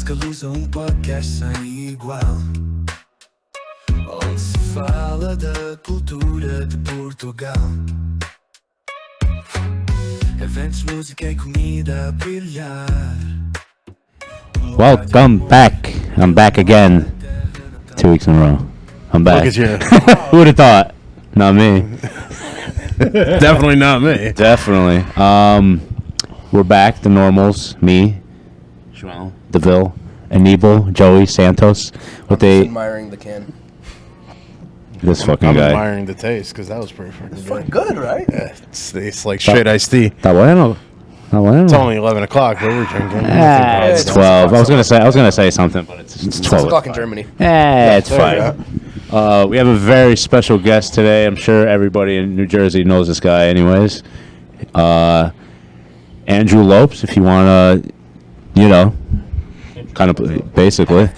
TascaLusa, podcast sem igual, onde se fala da cultura de Portugal. Eventos, música e comida a brilhar. Welcome back. I'm back again. 2 weeks in a row. I'm back. Look at you. Who would have thought? Not me. Definitely not me. Definitely. We're back. The normals. Me, Joel, DeVille, Anibal, Joey, Santos. I'm just admiring the can. This fucking I'm guy. admiring the taste because that was pretty fucking good. Good, right? Yeah, it's like straight iced tea. Está bueno. Está bueno. It's only 11 o'clock, but we're drinking. It's 12. I was gonna say something, but it's 12. 12 o'clock in Germany. It's fine. We have a very special guest today. I'm sure everybody in New Jersey knows this guy anyways. Andrew Lopes, if you want to, kind of basically.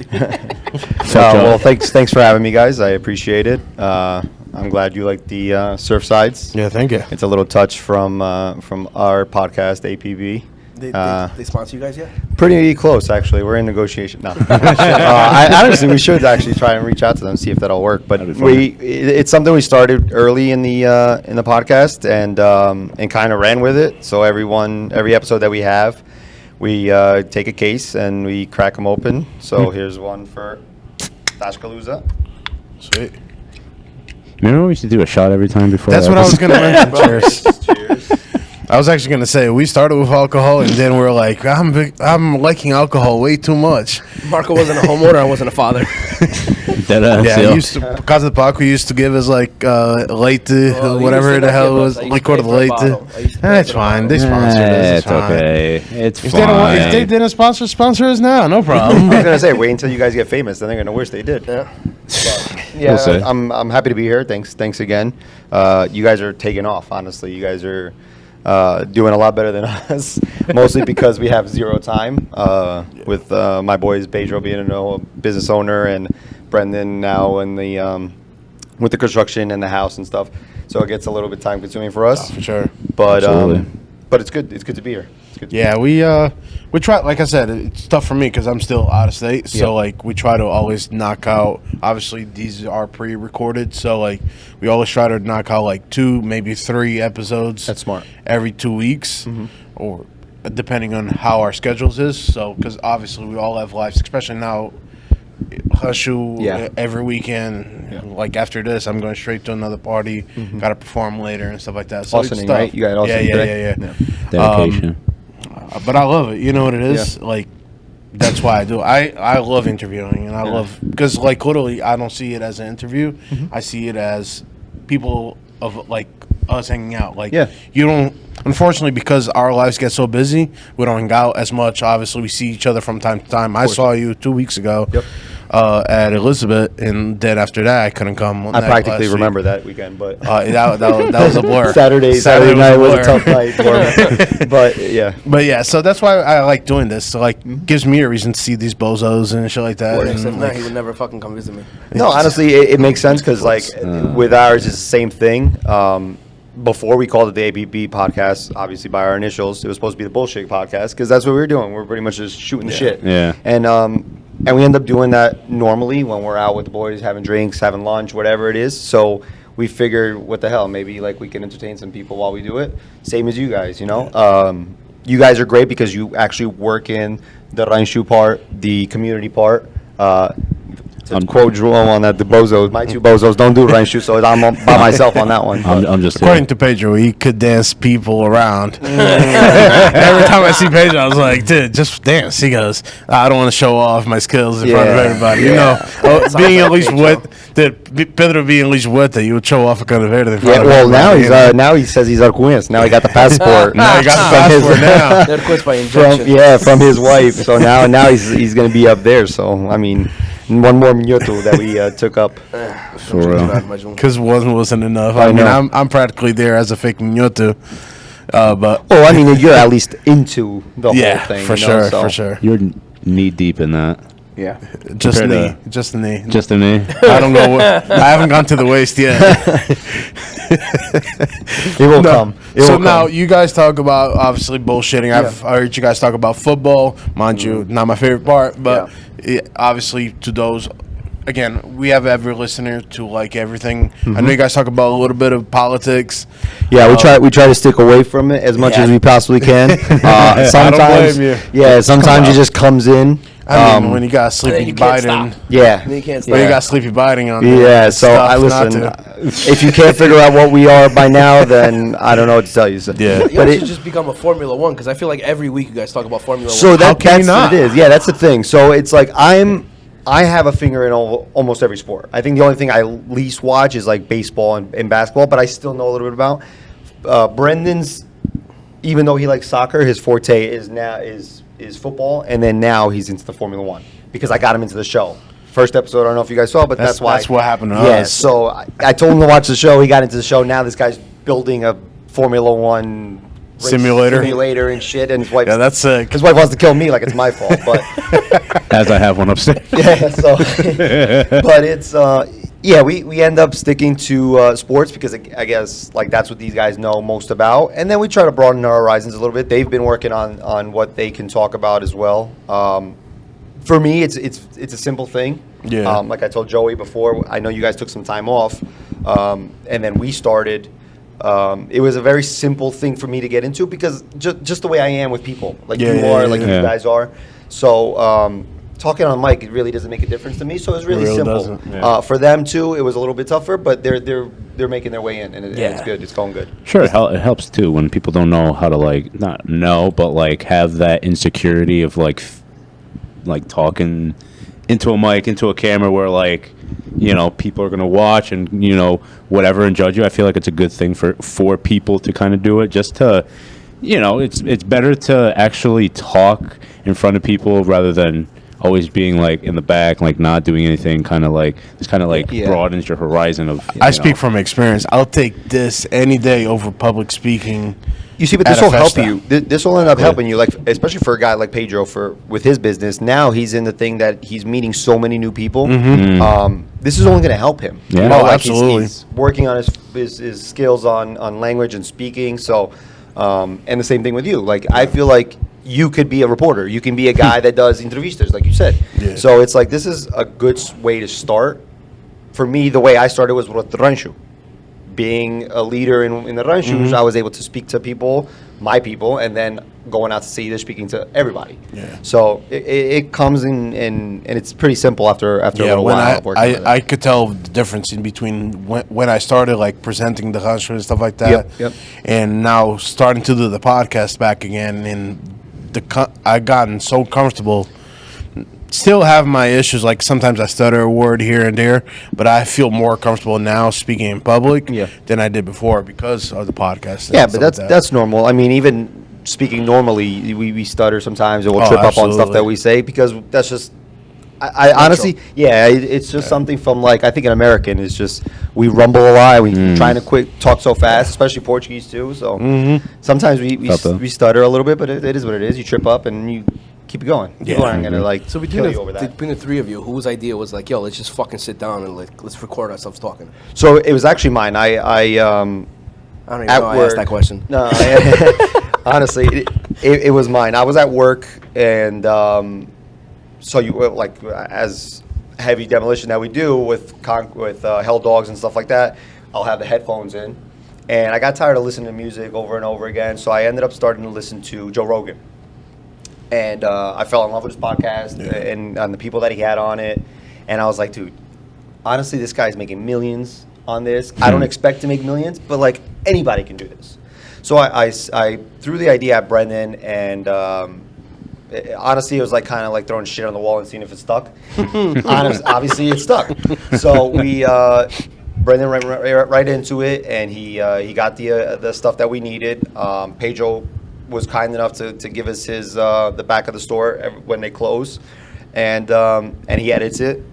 Well, thanks for having me, guys. I appreciate it. I'm glad you like the surf sides. Yeah, thank you. It's a little touch from our podcast, APB. They sponsor you guys yet? Pretty close, actually. We're in negotiation. No, honestly, we should actually try and reach out to them, see if that'll work. But it's something we started early in the podcast and kind of ran with it. So every episode that we have, we take a case and we crack them open. So here's one for TascaLusa. Sweet. Remember we used to do a shot every time before? That's what I was going to mention. Cheers. Cheers. I was actually going to say, we started with alcohol, and then we're like, I'm liking alcohol way too much. Marco wasn't a homeowner. I wasn't a father. Yeah, because of the park, we used to give us like leite, whatever the hell it was, liqueur de leite. That's fine. They sponsored us. It's okay. It's If fine. they didn't sponsor us now, no problem. I was gonna say, wait until you guys get famous, then they're gonna wish they did. Yeah. Yeah, We'll see. I'm happy to be here. Thanks again. You guys are taking off. Honestly, you guys are doing a lot better than us. Mostly because we have zero time. With my boys Pedro being a business owner and Brendan now in the with the construction and the house and stuff. So it gets a little bit time consuming for us. Oh, for sure. But Absolutely. but it's good. It's good to be here. It's good. Yeah, we try. Like I said, it's tough for me because I'm still out of state. So like we try to always knock out. Obviously, these are pre-recorded, so like we always try to knock out like 2, maybe 3 episodes. That's smart. Every 2 weeks, or depending on how our schedules is. So because obviously we all have lives, especially now. Hushu every weekend. Yeah. Like after this, I'm going straight to another party. Got to perform later and stuff like that. So Austining, it's tough. right? You got Austining today? Yeah. Dedication. But I love it. You know what it is? Like, that's why I do it. I love interviewing, and I love, because, like, literally, I don't see it as an interview. I see it as people of, like, us hanging out. Like, you don't, unfortunately, because our lives get so busy, we don't hang out as much. Obviously, we see each other from time to time. I saw you 2 weeks ago. At Elizabeth, and then after that, I couldn't come. I practically remember that weekend, but that was a blur. Saturday night was a tough night for me. But yeah, so that's why I like doing this. So like, gives me a reason to see these bozos and shit like that. Except now he would never fucking come visit me. No, honestly, it makes sense because like with ours, it's the same thing. Before we called it the APB podcast, obviously by our initials, it was supposed to be the bullshit podcast because that's what we were doing. We're pretty much just shooting the shit. Yeah. And we end up doing that normally when we're out with the boys, having drinks, having lunch, whatever it is. So we figured, what the hell, maybe like we can entertain some people while we do it. Same as you guys, you know. You guys are great because you actually work in the rancho part, the community part. To quote Jerome on that, the bozos, my 2 bozos don't do rancho, so I'm by myself on that one. I'm just According to Pedro, he could dance people around. Every time I see Pedro, I was like, dude, just dance. He goes, I don't want to show off my skills in front of everybody. You know, being at least Pedro being at least with it, you would show off a kind of verde. Yeah, well, now he says he's Arcuins. Now he got the passport. Now he got the passport now. They're quiz by injection. From his wife. So now he's going to be up there. So, I mean, one more minuto that we took up. For real. Because one wasn't enough. I mean, I'm practically there as a fake minuto. But I mean, you're at least into the whole thing. For sure. You're knee deep in that. Yeah. Just the knee. Just the knee. I don't know. I haven't gone to the waist yet. It will come. It So will now come. you guys talk about obviously bullshitting. I've heard you guys talk about football, mind you, not my favorite part, but obviously to those. Again, we have every listener to like everything. I know you guys talk about a little bit of politics. Yeah, we try to stick away from it as much as we possibly can. Sometimes, blame you. sometimes it just comes in. I mean, when you got Sleepy you can't Biden, stop. Yeah, And you can't when stop. you got Sleepy Biden on there, yeah. it's So tough I not listen. to. If you can't figure out what we are by now, then I don't know what to tell you. So. Yeah. You guys should just become a Formula One because I feel like every week you guys talk about Formula So One. How can you that's not? what it is. Yeah, that's the thing. So it's like I have a finger in almost every sport. I think the only thing I least watch is like baseball and basketball, but I still know a little bit about. Brendan's, even though he likes soccer, his forte is football, and then now he's into the Formula One because I got him into the show. First episode, I don't know if you guys saw, but that's why. That's what happened to Yeah, us. so I told him to watch the show. He got into the show. Now this guy's building a Formula One race simulator and shit, and his wife. Yeah, that's sick. His wife wants to kill me like it's my fault, but. As I have one upstairs. Yeah, so, but it's, we end up sticking to sports because I guess, like, that's what these guys know most about. And then we try to broaden our horizons a little bit. They've been working on what they can talk about as well. For me, it's a simple thing. Yeah. Like I told Joey before, I know you guys took some time off, and then we started. It was a very simple thing for me to get into because just the way I am with people, like you Yeah. you guys are. So talking on mic, it really doesn't make a difference to me. So it's really simple. doesn't, yeah. For them too, it was a little bit tougher, but they're making their way in, and it's good. It's going good. Sure, it helps too when people don't know how to not know, but like have that insecurity of like talking into a mic, into a camera, where like people are gonna watch and whatever and judge you. I feel like it's a good thing for people to kind of do it, just to it's better to actually talk in front of people rather than always being like in the back, like not doing anything, kind of like broadens your horizon of. I speak from experience. I'll take this any day over public speaking. You see, but At this a will help festa. you. This will end up helping you, like especially for a guy like Pedro with his business. Now he's in the thing that he's meeting so many new people. This is only going to help him. Yeah. Oh, Like, absolutely. He's working on his skills on language and speaking. So, and the same thing with you. Like I feel like you could be a reporter. You can be a guy that does entrevistas, like you said. Yeah. So it's like this is a good way to start. For me, the way I started was with the rancho. Being a leader in the ranchos, I was able to speak to people, my people, and then going out to sea, they're speaking to everybody. Yeah. So it comes in, and it's pretty simple after a little when while of working with it. I could tell the difference in between when I started like presenting the rancho and stuff like that, Yep. and now starting to do the podcast back again. And I gotten so comfortable. Still have my issues, like sometimes I stutter a word here and there, but I feel more comfortable now speaking in public than I did before because of the podcast. and Yeah, stuff but like that. that's normal. I mean, even speaking normally, we stutter sometimes, or we'll trip up on stuff absolutely. that we say because that's just. I honestly, it's just something from like I think an American is just we rumble a lot. We trying to talk so fast, especially Portuguese too. So sometimes we stutter a little bit, but it is what it is. You trip up and you keep it going. People aren't gonna like So kill you over that. between the three of you, whose idea was like, yo, let's just fucking sit down and like let's record ourselves talking? So it was actually mine. I I don't even at know I work. asked that question. No, honestly, it was mine. I was at work, and so you like as heavy demolition that we do with hell dogs and stuff like that. I'll have the headphones in, and I got tired of listening to music over and over again. So I ended up starting to listen to Joe Rogan, and I fell in love with his podcast and the people that he had on it. And I was like, dude, honestly, this guy's making millions on this. I don't expect to make millions, but like anybody can do this. So I threw the idea at Brendan, and honestly, it was like kind of like throwing shit on the wall and seeing if it stuck. Obviously, it stuck. So Brendan ran right into it, and he got the stuff that we needed. Pedro was kind enough to give us his the back of the store when they close, and he edits it.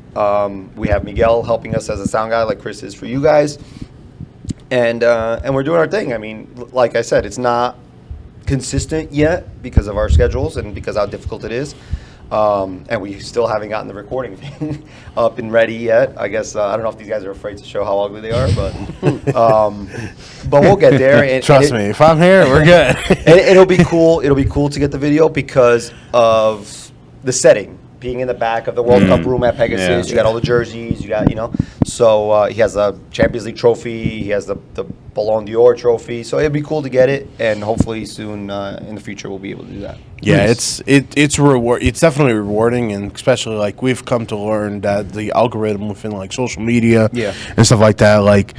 We have Miguel helping us as a sound guy, like Chris is for you guys, and we're doing our thing. I mean, like I said, it's not consistent yet because of our schedules and because how difficult it is. And we still haven't gotten the recording thing up and ready yet. I guess I don't know if these guys are afraid to show how ugly they are, but we'll get there. And, Trust me, if I'm here, we're good. and it'll be cool. It'll be cool to get the video because of the setting. Being in the back of the World Cup room at Pegasus, you got all the jerseys, you got, So he has a Champions League trophy, he has the Ballon d'Or trophy. So it'd be cool to get it, and hopefully soon in the future we'll be able to do that. Yeah, it's reward. It's definitely rewarding, and especially like we've come to learn that the algorithm within like social media, and stuff like that, like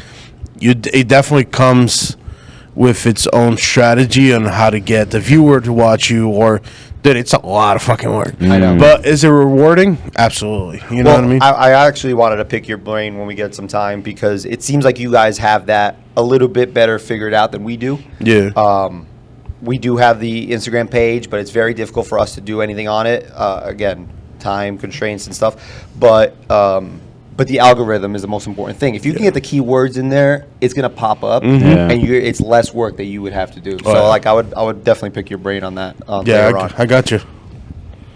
it definitely comes with its own strategy on how to get the viewer to watch you. Or dude, it's a lot of fucking work. I know, but is it rewarding? Absolutely. You know what I mean? I actually wanted to pick your brain when we get some time because it seems like you guys have that a little bit better figured out than we do. Yeah. We do have the Instagram page, but it's very difficult for us to do anything on it. Again, time constraints and stuff. But the algorithm is the most important thing. If you can get the keywords in there, it's gonna pop up, and it's less work that you would have to do. So, like, I would definitely pick your brain on that. Later on. I got you.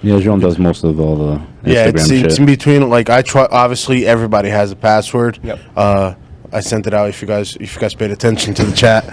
Yeah, Jean does most of all the Yeah, Instagram it's shit. in between. Like I try. Obviously, everybody has a password. Yep. I sent it out. If you guys paid attention to the chat.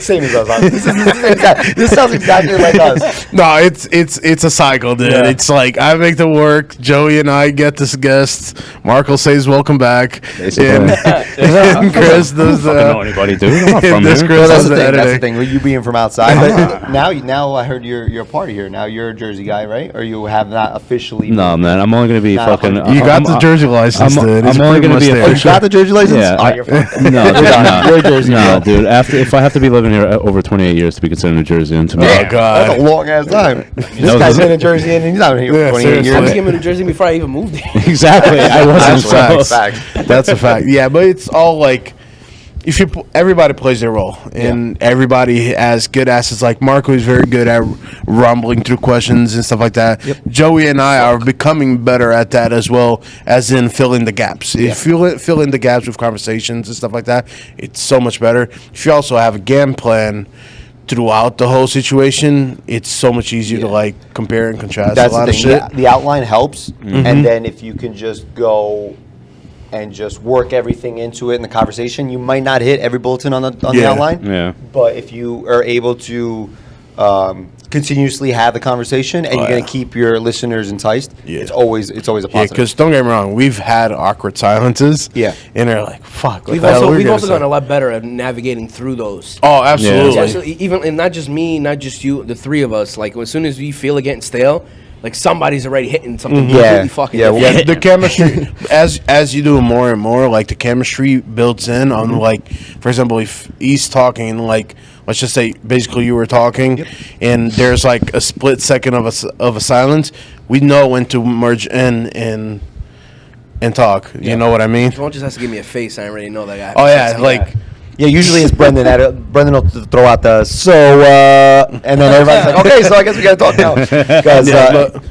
Same as us. This sounds exactly like us. No, it's a cycle, dude. Yeah. It's like I make the work. Joey and I get this guest. Marco says welcome back. Basically. And Chris does I don't know anybody, dude. I'm not from this here. Chris That's does the the thing. That's the editing. thing. With you being from outside, but now I heard you're a party here. Now you're a Jersey guy, right? Or you have not officially? No, man. I'm only gonna be Nah, fucking. You got the Jersey license, dude. It's I'm only pretty gonna much be there. Oh, you official. got the Jersey license? Yeah. Oh, you're fucking. No, dude, You're a Jersey no, girl. dude. If I have to be living here over 28 years to be considered a Jersey, and to me, Oh, God. That's a long ass time. This was guy's a- been in Jersey and he's not here Yeah, for 28 seriously. I years. came to New Jersey before I even moved here. exactly. I wasn't. That's So. facts. That's a fact. Yeah, but it's all like if everybody plays their role, and everybody has good assets. Like Marco is very good at rumbling through questions and stuff like that. Joey and I are becoming better at that as well, as in filling the gaps. If you fill in the gaps with conversations and stuff like that, it's so much better. If you also have a game plan throughout the whole situation, it's so much easier to like compare and contrast That's a lot the of thing. shit. The outline helps, and then if you can just go and just work everything into it in the conversation, you might not hit every bulletin on the outline. Yeah. But if you are able to continuously have the conversation and you're going to keep your listeners enticed, it's always a Yeah, positive. because don't get me wrong, we've had awkward silences. Yeah. And they're like, fuck. What We've the hell also are we we've gonna also say? gotten a lot better at navigating through those. Oh, absolutely. Especially even and not just me, not just you, the three of us. Like as soon as we feel it getting stale, like somebody's already hitting something completely fucking different. Yeah, the chemistry as you do more and more, like the chemistry builds in on like, for example, if he's talking, like let's just say basically you were talking, and there's like a split second of a silence, we know when to merge in and talk. You know what I mean? John just has to give me a face. I already know that guy. Oh yeah, like. Yeah, usually it's Brendan. Brendan will throw out the and then everybody's like, okay, so I guess we gotta talk now because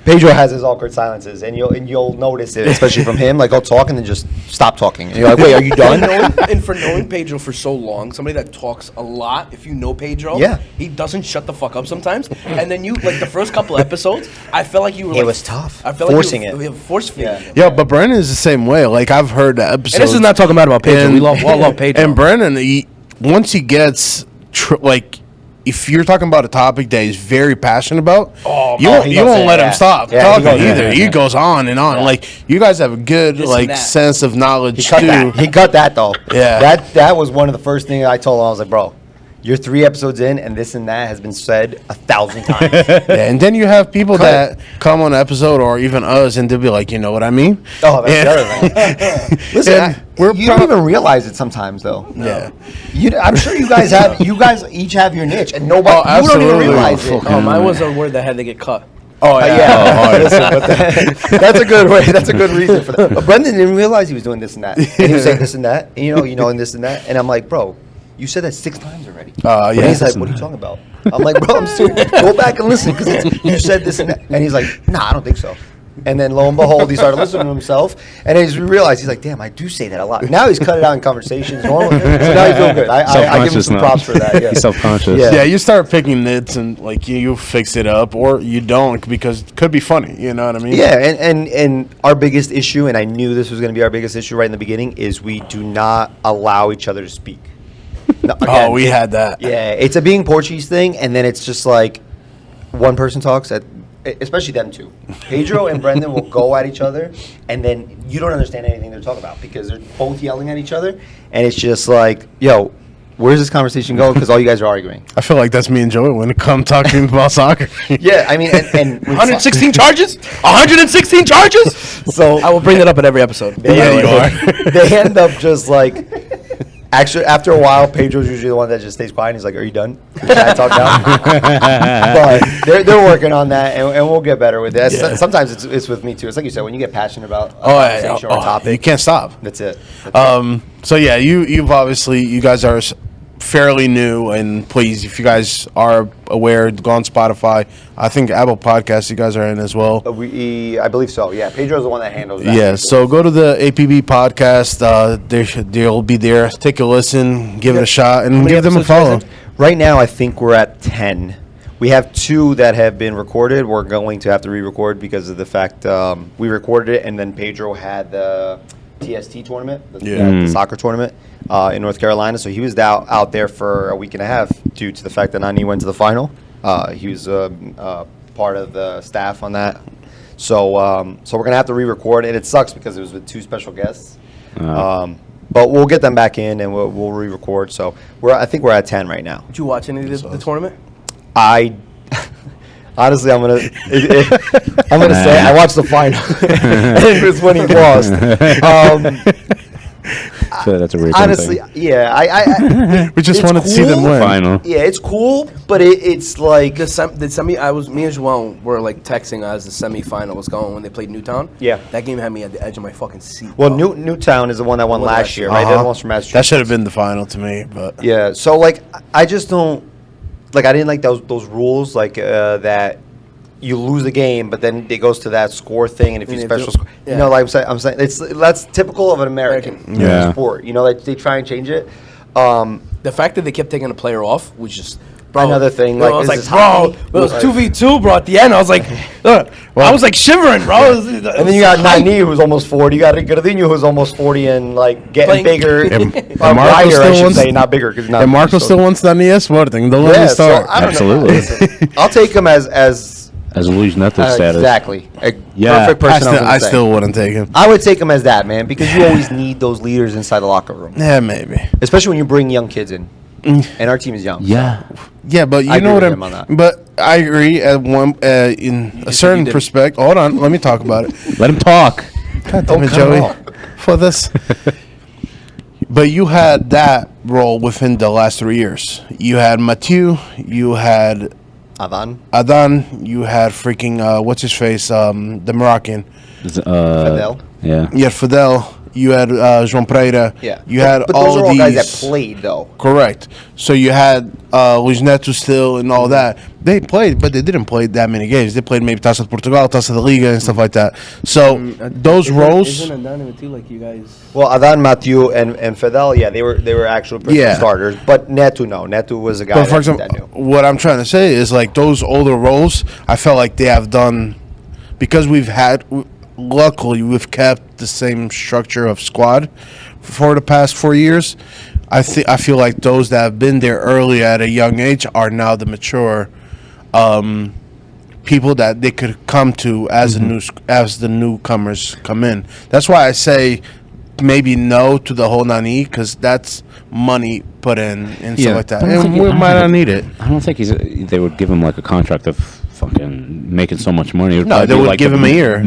Pedro has his awkward silences, and you'll notice it, especially from him. Like, he'll talk and then just stop talking, and you're like, wait, are you done? And for knowing Pedro for so long, somebody that talks a lot, if you know Pedro, he doesn't shut the fuck up sometimes. And then you, like the first couple episodes, I felt like you were. It was tough. I felt Forcing like you were force feeding. Yeah, but Brennan is the same way. Like I've heard the episodes. And this is not talking bad about Pedro. We all love Pedro. And Brennan, once he gets like, if you're talking about a topic that he's very passionate about, you won't let him stop talking either. He goes on and on. Like you guys have a good sense of knowledge too. He cut that though. Yeah, that was one of the first things I told him. I was like, bro, you're 3 episodes in, and this and that has been said 1,000 times. And then you have people that come on an episode, or even us, and they'll be like, you know what I mean? Oh, that's the other thing. Listen, you don't even realize it sometimes, though. Yeah, I'm sure you guys have. You guys each have your niche, and nobody. You don't even realize it. Oh, mine was a word that had to get cut. Oh yeah. Listen, but that's a good way. That's a good reason for that. But Brendan didn't realize he was doing this and that, and he was saying this and that, and and this and that, and I'm like, bro, you said that 6 times already. yeah. And he's like, what are you talking about? I'm like, bro, I'm serious. Go back and listen because you said this and that, and he's like, nah, I don't think so. And then lo and behold, he started listening to himself, and he realized, he's like, damn, I do say that a lot. Now he's cut it out in conversations. So now he's doing good. I give him some props for that. Yeah. He's self-conscious. Yeah, you start picking nits and like you fix it up, or you don't because it could be funny. You know what I mean? Yeah, and our biggest issue, and I knew this was going to be our biggest issue right in the beginning, is we do not allow each other to speak. No, again, we had that. Yeah, it's a being Portuguese thing, and then it's just like one person talks especially them two. Pedro and Brendan will go at each other, and then you don't understand anything they're talking about because they're both yelling at each other, and it's just like, yo, where's this conversation going? Because all you guys are arguing. I feel like that's me and Joey when it comes talking about soccer. Yeah, I mean, and 116 charges? 116 charges? So I will bring that up at every episode. They end up just like, actually, after a while, Pedro's usually the one that just stays quiet. And he's like, "Are you done? Can I talk now?" But they're working on that, and we'll get better with it. Yeah. Sometimes it's with me too. It's like you said, when you get passionate about a conversation or a topic, you can't stop. That's it. So yeah, you've obviously, you guys are fairly new, and please, if you guys are aware, go on Spotify. I think Apple Podcasts you guys are in as well. I believe so. Yeah, Pedro's the one that handles that. Yeah, so go to the APB Podcast. They'll be there. Take a listen, give it a shot, and give them a follow. Right now, I think we're at 10. We have 2 that have been recorded. We're going to have to re-record because of the fact we recorded it, and then Pedro had the TST tournament, the soccer tournament in North Carolina. So he was out there for a week and a half due to the fact that Nani went to the final. He was part of the staff on that. So we're going to have to re-record, and it sucks because it was with 2 special guests. But we'll get them back in, and we'll re-record. So I think we're at 10 right now. Did you watch any of the tournament? Honestly, I'm gonna say I watched the final. And it was when he lost. So that's a weird honestly, thing. Yeah, we just wanted to see them win. Final. Yeah, it's cool, but it's like the semi. Me and João were like texting as the semifinal was going when they played Newtown. Yeah, that game had me at the edge of my fucking seat. Well, Newtown is the one that won last year, right? That one's from Massachusetts. That should have been the final to me, but yeah. So like, I just don't like. I didn't like those rules that. You lose the game, but then it goes to that score thing, and if you special score, you know, like I'm saying, that's typical of an American sport. You know, like they try and change it. The fact that they kept taking a player off was just another thing. Like, I was like, bro, it was 2v2, bro. At the end, I was like, I was like shivering, bro. And then you got Nani, who's almost 40. You got Gardinho, who's almost 40, and like getting bigger. And wider, I should say, not bigger, because and Marco still wants the Diaspora thing. Don't let me start. So, absolutely. I'll take him as Luis Neto status. Exactly. Yeah. Perfect person. I still wouldn't take him. I would take him as that, man, because you always need those leaders inside the locker room. Yeah, maybe. Especially when you bring young kids in. And our team is young. Yeah. So. Yeah, but you know what But I agree at one in a certain perspective. Hold on, let me talk about it. Let him talk. God damn it, Joey. For this. But you had that role within the last 3 years. You had Mathieu, you had Adan, you had freaking what's his face, the Moroccan, Fidel. Yeah. You had Fidel. You had João Pereira. Yeah. You had but all those are all these guys that played though. Correct. So you had Luis Neto still and all that. They played, but they didn't play that many games. They played maybe Tasca Portugal, Tasca da Liga, and stuff like that. So those roles. Isn't Adan too like you guys? Well, Adan, Mathieu, and Fidel, yeah, they were actual starters. But Neto, no. Neto was a guy for example, that knew. What I'm trying to say is like those older roles, I felt like they have done, because luckily we've kept the same structure of squad for the past 4 years. I feel like those that have been there early at a young age are now the mature people that they could come to as the newcomers come in. That's why I say maybe no to the whole Nani, because that's money put in and stuff like that. And we might not need it. I don't think they would give him like a contract of fucking making so much money. No, they would like give him a year.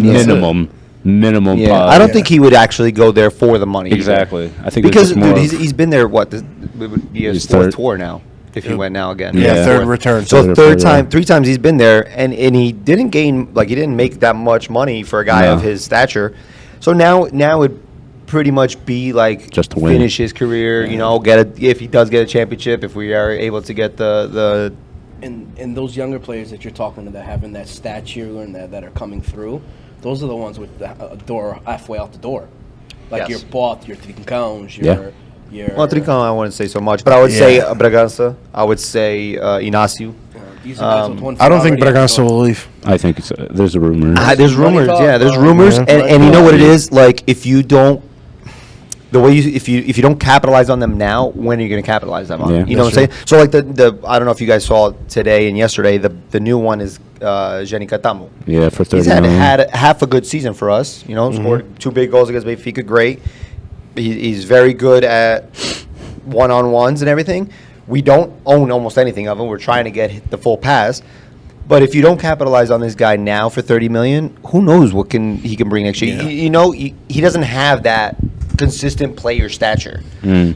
Minimum. Yeah, I don't think he would actually go there for the money. Exactly. I think because dude, he's been there. It would be his fourth tour now. If he went now again, third return. So 3 times he's been there, and he didn't gain he didn't make that much money for a guy of his stature. So now it'd pretty much be like just to win. Finish his career. You know, if he does get a championship, if we are able to get the. And those younger players that you're talking to that having that stature and that are coming through, Those are the ones with the door halfway out the door. Like Yes. your Pot, your Trincãos, your... Well, Trincão, I wouldn't say so much, but I would say Bragança. I would say Inácio. These are guys with one I don't think foot already Bragança out the door. will leave. I think it's there's a rumor. There's rumors, talk, yeah. There's bro. rumors, Yeah. and you know what it is. Like if you don't, if you don't capitalize on them now, when are you going to capitalize them on? Yeah, You know what I'm that's saying? So like the I don't know if you guys saw today and yesterday. The new one is Jenny Catamu. Yeah, for 30 He's had million. half a good season for us. You know, scored 2 big goals against Benfica. Great. He's very good at one-on-ones and everything. We don't own almost anything of him. We're trying to get the full pass. But if you don't capitalize on this guy now for 30 million, who knows what he can bring next year? Yeah. You know, he doesn't have that consistent player stature.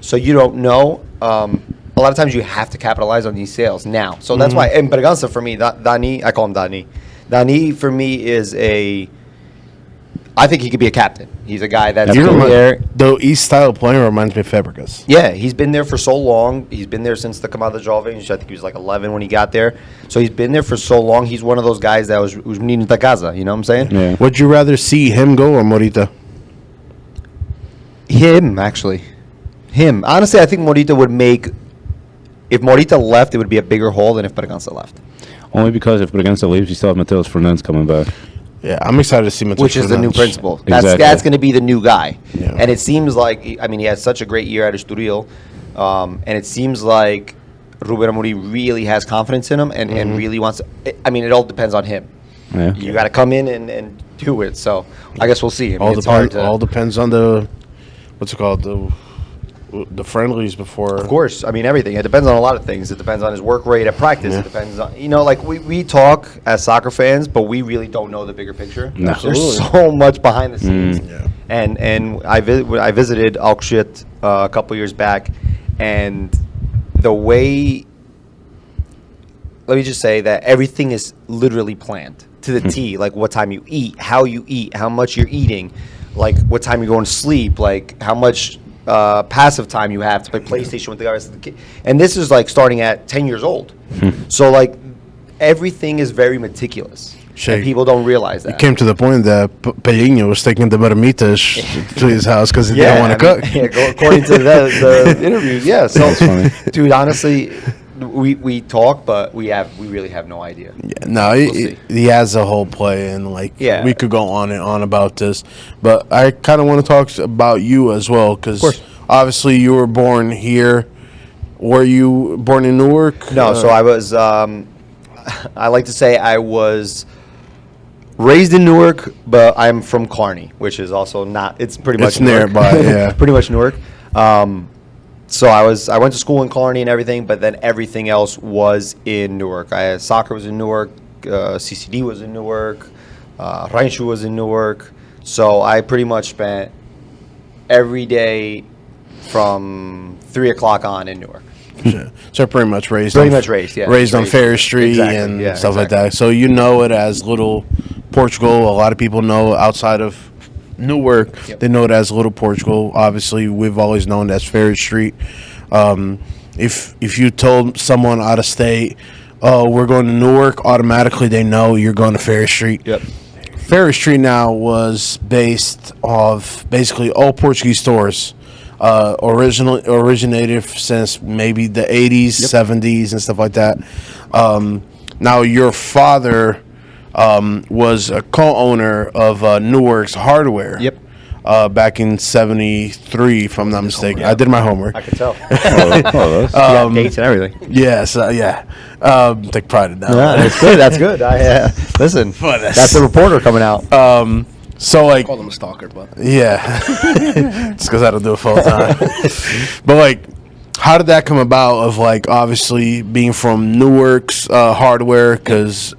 So you don't know. A lot of times you have to capitalize on these sales now. So that's why. And Bragança for me, Dani, I call him Dani. Dani for me is I think he could be a captain. He's a guy that's been there. The East style of playing reminds me of Fabregas. Yeah, he's been there for so long. He's been there since the Camada Jovens. I think he was like 11 when he got there. So he's been there for so long. He's one of those guys that was Menino da Casa. You know what I'm saying? Yeah. Would you rather see him go or Morita? Him, actually. Him. Honestly, I think Morita would make... If Morita left, it would be a bigger hole than if Bragança left. Only because if Bragança leaves, you still have Mateus Fernandes coming back. Yeah, I'm excited to see Mateus Which is the new Fernandes. principal. Exactly. That's going to be the new guy. Yeah. And it seems like... I mean, he had such a great year at Estoril. And it seems like Ruben Amorim really has confidence in him and really wants... I mean, it all depends on him. Yeah. You got to come in and do it. So I guess we'll see. I mean, All depends on the what's it called, the friendlies before. Of course. I mean, everything. It depends on a lot of things. It depends on his work rate at practice. Yeah. It depends on, like we talk as soccer fans, but we really don't know the bigger picture. No. There's so much behind the scenes. Yeah. And I visited Alkshit a couple years back, and the way, let me just say that everything is literally planned to the T. Like what time you eat, how much you're eating, like what time you're going to sleep, like how much passive time you have to play PlayStation with the rest of the kids. And this is like starting at 10 years old. So like everything is very meticulous. Shake. And people don't realize that. It came to the point that Pelinho was taking the Bermitas to his house because he didn't want to cook. Yeah, according to the interviews, yeah. So, That's funny. dude, honestly, we talk, but we really have no idea. Yeah, no, We'll see. he has a whole play, and like Yeah. we could go on and on about this, but I kind of want to talk about you as well because course. obviously you were born here. Were you born in Newark? No, so I was. I like to say I was raised in Newark, but I'm from Kearney, which is also not. It's pretty much It's nearby, yeah. pretty much Newark. So I went to school in Kearney and everything, but then everything else was in Newark. Soccer was in Newark, CCD was in Newark, rancho was in Newark. So I pretty much spent every day from 3 o'clock on in Newark. So pretty much raised. Pretty much raised, yeah. Raised on Raised. Ferry Street Exactly, and yeah, stuff like exactly. that. So you know it as Little Portugal. A lot of people know outside of Newark, Yep. they know it as Little Portugal. Obviously, we've always known it as Ferry Street. If you told someone out of state, "Oh, we're going to Newark," automatically they know you're going to Ferry Street. Yep. Ferry Street now was based off basically all Portuguese stores. Originated since maybe the 80s, 70s, and stuff like that. Now, your father was a co-owner of Newark's Hardware. Yep. Back in '73, if I'm not mistaken. I did my homework. I can tell. That's- Yeah, dates and everything. Yes, yeah. Take pride in that. Yeah, that's good. That's good. Listen. That's a reporter coming out. So, like, Call him a stalker, but yeah, just because I don't do it full time. But like, how did that come about? Of like, obviously being from Newark's Hardware, because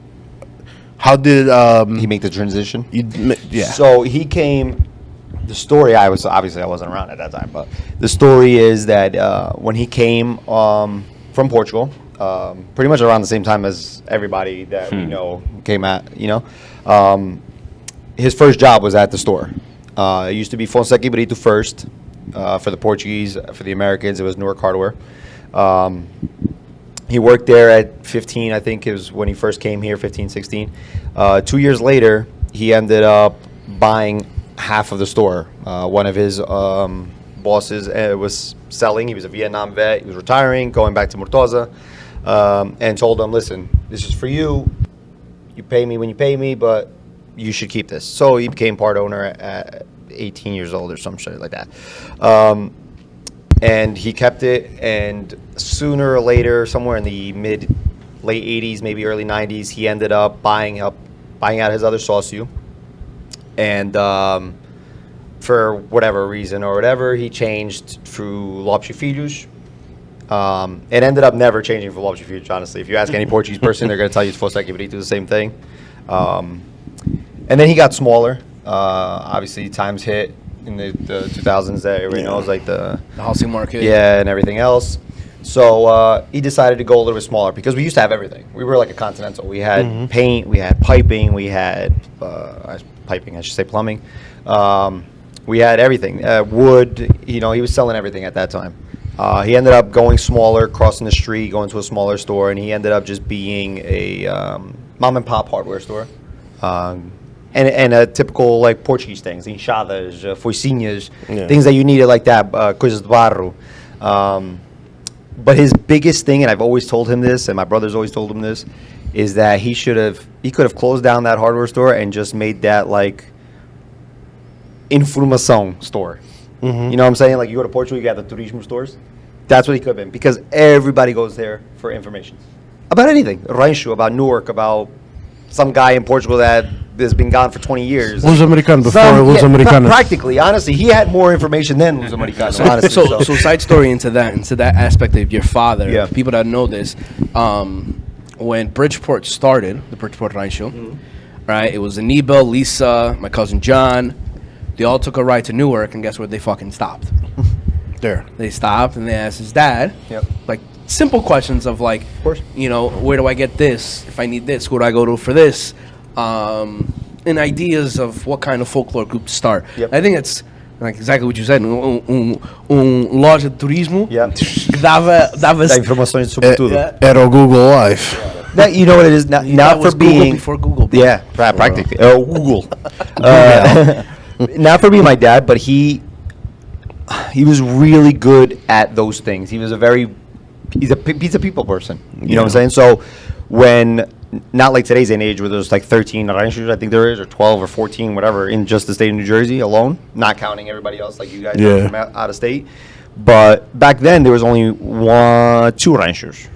how did He make the transition. yeah? So he came. The story I wasn't around at that time, but the story is that when he came from Portugal, pretty much around the same time as everybody that we know came at, his first job was at the store. It used to be Fonseca Brito first for the Portuguese, for the Americans. It was Newark Hardware. He worked there at 15, I think it was when he first came here, 15, 16. 2 years later, he ended up buying half of the store. One of his bosses was selling. He was a Vietnam vet. He was retiring, going back to Murtaza, and told him, listen, this is for you. You pay me when you pay me, but you should keep this. So he became part owner at 18 years old or some shit like that. And he kept it, and sooner or later, somewhere in the late 80s, maybe early 90s, he ended up buying out his other sócio. And for whatever reason or whatever, he changed through Lopes Filhos. It ended up never changing for Lopes Filhos, honestly. If you ask any Portuguese person, they're going to tell you it's Fosse Activity, do the same thing. And then he got smaller. Obviously, times hit in the 2000s that everybody knows, like the housing market. Yeah, and everything else. So he decided to go a little bit smaller because we used to have everything. We were like a Continental. We had paint, we had piping, we had plumbing. We had everything. Wood, he was selling everything at that time. He ended up going smaller, crossing the street, going to a smaller store, and he ended up just being a mom and pop hardware store. And a typical like Portuguese things, enxadas, foicinhas, things that you needed like that, coisas de barro. But his biggest thing, and I've always told him this, and my brother's always told him this, is that he could have closed down that hardware store and just made that like informação store. You know what I'm saying? Like you go to Portugal, you got the turismo stores. That's what he could have been, because everybody goes there for information about anything, rancho, about Newark, about some guy in Portugal that has been gone for 20 years. Lusa Americano before Lusa Americano. Practically, honestly, he had more information than Lusa Americano. Honestly, so side story into that aspect of your father. Yeah. People that know this, when Bridgeport started, the Bridgeport Rancho, right? It was Anibal, Lisa, my cousin John. They all took a ride to Newark, and guess where they fucking stopped? There. They stopped and they asked his dad, Yep. like simple questions of like, course. Where do I get this? If I need this, who do I go to for this? And ideas of what kind of folklore group to start. Yep. I think it's like exactly what you said. Loja de turismo. Yeah. Dava Dá informações sobre tudo. Era o Google Live. That, you know what it is? Not That for was Google being before Google. Bro. Yeah, practically. Google. Not for being my dad, but he was really good at those things. He's a people person. You know what I'm saying? So when, not like today's day and age where there's like 13 ranchos, I think there is, or 12 or 14, whatever, in just the state of New Jersey alone, not counting everybody else like you guys are from out of state. But back then there was only 2 ranchos,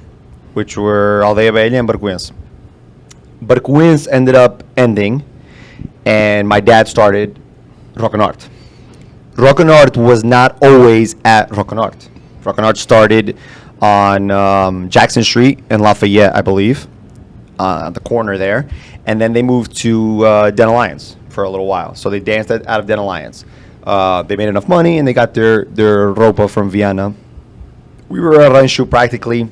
which were Aldeia Velha and Barquins. Barquins ended up ending, and my dad started Rock and Art. Rock and Art was not always at Rock and Art. Rock and Art started on Jackson Street in Lafayette, I believe, the corner there. And then they moved to Den Alliance for a little while. So they danced out of Den Alliance. They made enough money, and they got their ropa from Vienna. We were a rancho practically,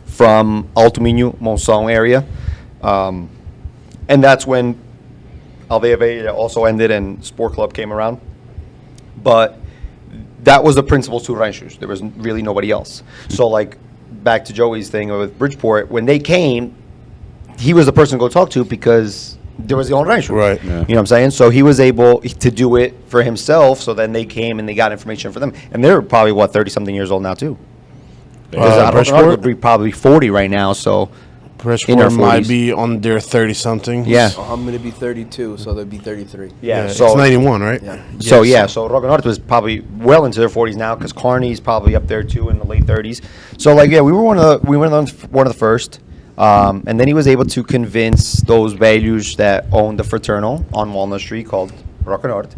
from Alto Minho, Monção area. And that's when Aldeia Velha also ended and Sport Club came around. But that was the principal 2 ranchos. There was really nobody else. So, like, back to Joey's thing with Bridgeport, when they came, he was the person to go talk to because there was the only rancho. Right. Yeah. You know what I'm saying? So he was able to do it for himself, so then they came and they got information for them. And they're probably, 30-something years old now, too. Bridgeport would be probably 40 right now, so... Bridgeport might be on their 30-something. Yeah. So I'm going to be 32, so they'll be 33. Yeah, So it's 91, right? Yeah. So Rock and Art was probably well into their 40s now, because Carney's probably up there too in the late 30s. So we were one of the first, and then he was able to convince those values that owned the fraternal on Walnut Street called Rock and Art,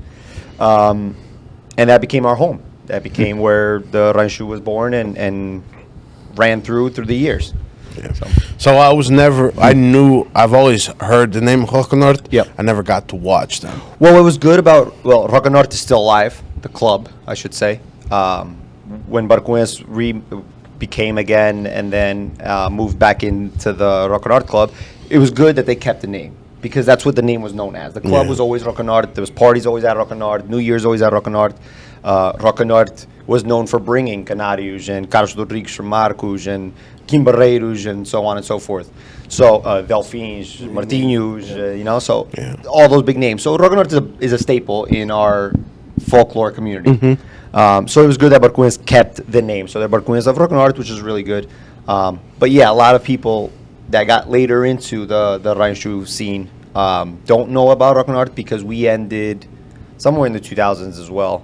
and that became our home. That became where the rancho was born and ran through the years. Yeah. So I've always heard the name Rock and Art. Yep. I never got to watch them. Well, what was good about, Rock and Art is still alive, the club, I should say. When Barquins became again and then moved back into the Rock and Art Club, it was good that they kept the name, because that's what the name was known as. The club was always Rock and Art. There was parties always at Rock and Art. New Year's always at Rock and Art. Roca Norte was known for bringing Canários and Carlos Rodrigues from Marcos and Quimbarreiros and so on and so forth. So Delfins, Martinhos, so all those big names. So Roca Norte is a staple in our folklore community. So it was good that Barcunhas kept the name. So they're Barcunhas of Roca Norte, which is really good. But yeah, a lot of people that got later into the rancho scene don't know about Roca Norte because we ended somewhere in the 2000s as well.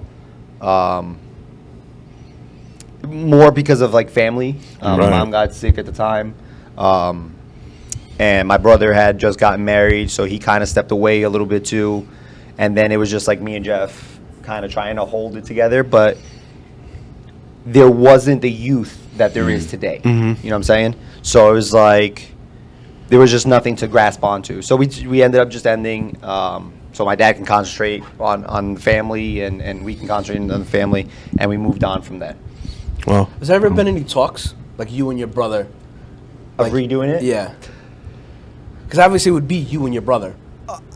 More because of like family. My mom got sick at the time. And my brother had just gotten married, so he kind of stepped away a little bit too. And then it was just like me and Jeff kind of trying to hold it together, but there wasn't the youth that there is today. You know what I'm saying? So it was like there was just nothing to grasp onto. So we ended up just ending. So my dad can concentrate on family, and we can concentrate on the family, and we moved on from that. Well, Has there ever been any talks like you and your brother? Of redoing it? Yeah. Because obviously it would be you and your brother.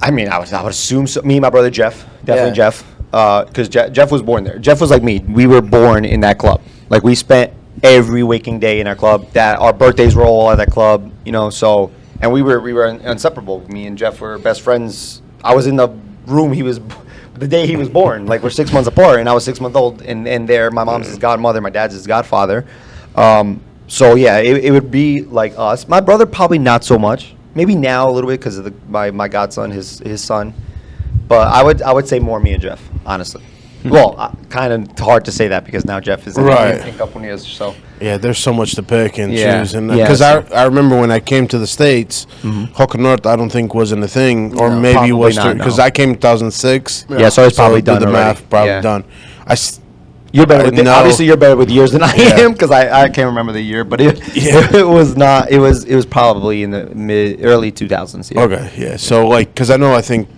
I mean, I would assume so. Me and my brother Jeff, definitely Yeah. Jeff, because Jeff was born there. Jeff was like me. We were born in that club. Like we spent every waking day in our club. That our birthdays were all at that club. So and we were inseparable. Me and Jeff were best friends. I was in the room the day he was born. Like we're 6 months apart, and I was 6 months old. And there, my mom's his godmother, my dad's his godfather. So yeah, it would be like us. My brother probably not so much. Maybe now a little bit because of my godson, his son. But I would say more me and Jeff, honestly. Well, kind of hard to say that because now Jeff is in couple years. So yeah, there's so much to pick and Yeah. choose, and Yeah, because so- I remember when I came to the States, Roca Norte I don't think wasn't a thing, or maybe probably was not, because no. I came in 2006. Yeah, so it's probably do done the already. math, probably Yeah. done. you're better with No. obviously you're better with years than I Yeah. am because I can't remember the year, but it was not. It was probably in the early 2000s. Yeah. Okay, yeah. So because I think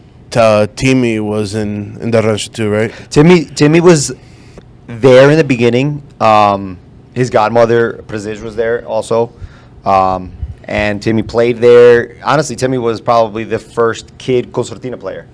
Timmy was in the ranch too, right? Timmy was there in the beginning. His godmother Precision was there also, and Timmy played there. Honestly, Timmy was probably the first kid concertina player.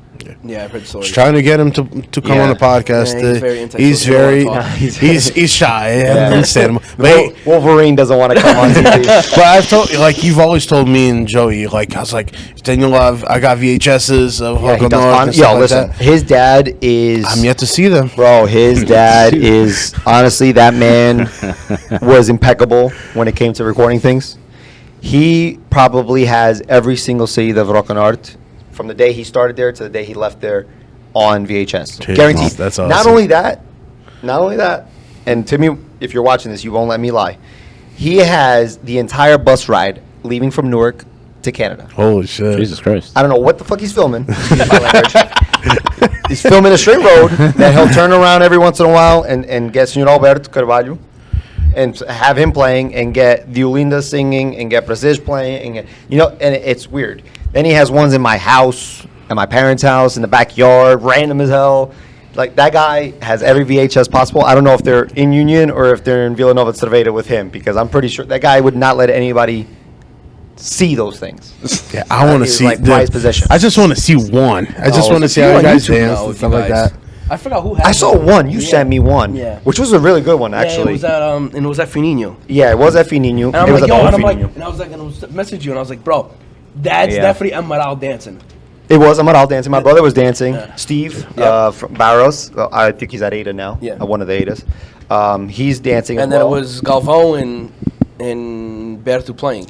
Yeah, I've heard stories. Just trying to get him to come on the podcast. Yeah, he's very antisocial. He's very He won't talk. he's shy. I understand him. But, Wolverine doesn't want to come on TV. but I've told you've always told me and Joey I was like Daniel, I got VHSs of Yeah, he Roca does Norte fun. and stuff Yo, like listen, that. his dad is. I'm yet to see them. Bro, his dad is honestly that man was impeccable when it came to recording things. He probably has every single CD of Roca Norte from the day he started there to the day he left there on VHS. Jeez, Guaranteed. that's awesome. Not only that, and Timmy, if you're watching this, you won't let me lie. He has the entire bus ride leaving from Newark to Canada. Holy shit! Jesus Christ. I don't know what the fuck he's filming. He's filming a straight road that he'll turn around every once in a while and get Senor Alberto Carvalho and have him playing and get Violinda singing and get Precision playing and and it's weird. Then he has ones in my house, at my parents' house, in the backyard, random as hell. Like that guy has every VHS possible. I don't know if they're in Union or if they're in Villanova Cerveda with him because I'm pretty sure that guy would not let anybody see those things. Yeah, I want to He's see like prized possession. I just want to see one. I just want to see how you on guys YouTube dance now, and if stuff you like guys- that. I forgot who had I saw one. You Yeah. sent me one, Yeah. which was a really good one, Yeah, actually. it was at and it was at Finino. Yeah, it was at Fininho. And I'm It was like, at yo, the and I'm like, Fininho. and I was like, and I was messaging you, and I was like, bro, that's Yeah. definitely Amaral dancing. It was Amaral dancing. My brother was dancing. Yeah. Steve Yeah. from Barros. I think he's at Ada now. Yeah. One of the Adas. He's dancing And as then well. it was Galvão and Berto playing.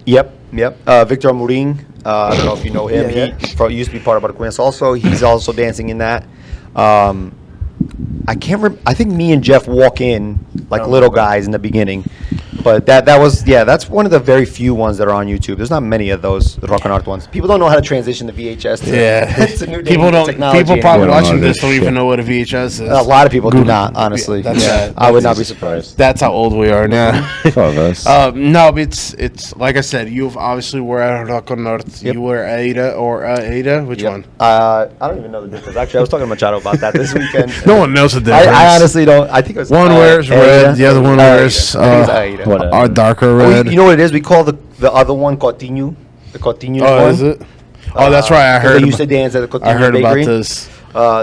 Yep. Victor Amorim. I don't know if you know him. Yeah, He used to be part of Barquense also. He's also dancing in that. I can't remember. I think me and Jeff walk in like little guys in the beginning. But that was that's one of the very few ones that are on YouTube. There's not many of those Rock and Art ones. People don't know how to transition to VHS. To new People don't. technology People probably anymore. watching They this don't don't know even this know what a VHS is. A lot of people do Google- not, honestly. Yeah, that's- I would not be surprised. That's how old we are now. All of us. No, but it's like I said. You've obviously were at Rock on North. Yep. You were Ada or Ada. Which Yep. one? I don't even know the difference. Actually, I was talking to Machado about that this weekend. No one knows the difference. I honestly don't. I think it was One wears red, the other one wears Aida. Whatever. a darker Oh, red. you know what it is? We call the other one Cotinho. The Cotinho one. Oh, is it? Oh, that's right. I 'Cause heard. They used to dance at the Cotinho I heard Bakery. about this.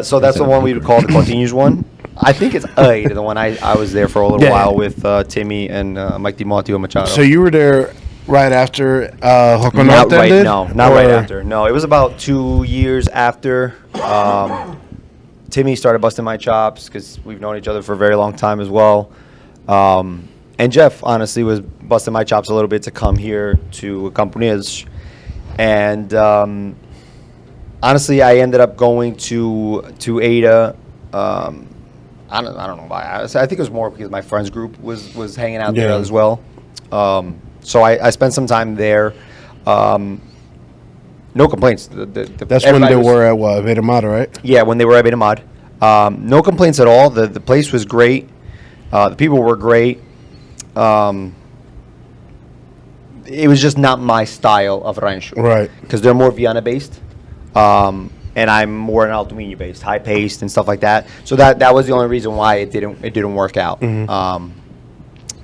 So that's the one we would call the Cotinho's one. I think it's the one I was there for a little while with Timmy and Mike DiMatteo Machado. So you were there right after Hokonorte Not right, ended? no, not right after. No, it was about 2 years after. Timmy started busting my chops because we've known each other for a very long time as well. And Jeff, honestly, was busting my chops a little bit to come here to Portuguese. And honestly, I ended up going to Ada. I don't know why. I think it was more because my friends group was hanging out there as well. So I spent some time there. No complaints. That's when they were at what, Veramada, right? Yeah, when they were at Betamad. No complaints at all. The place was great. The people were great. It was just not my style of rancho. Right. Because they're more Viana based. And I'm more an Alto Minho based, high paced and stuff like that. So that was the only reason why it didn't work out.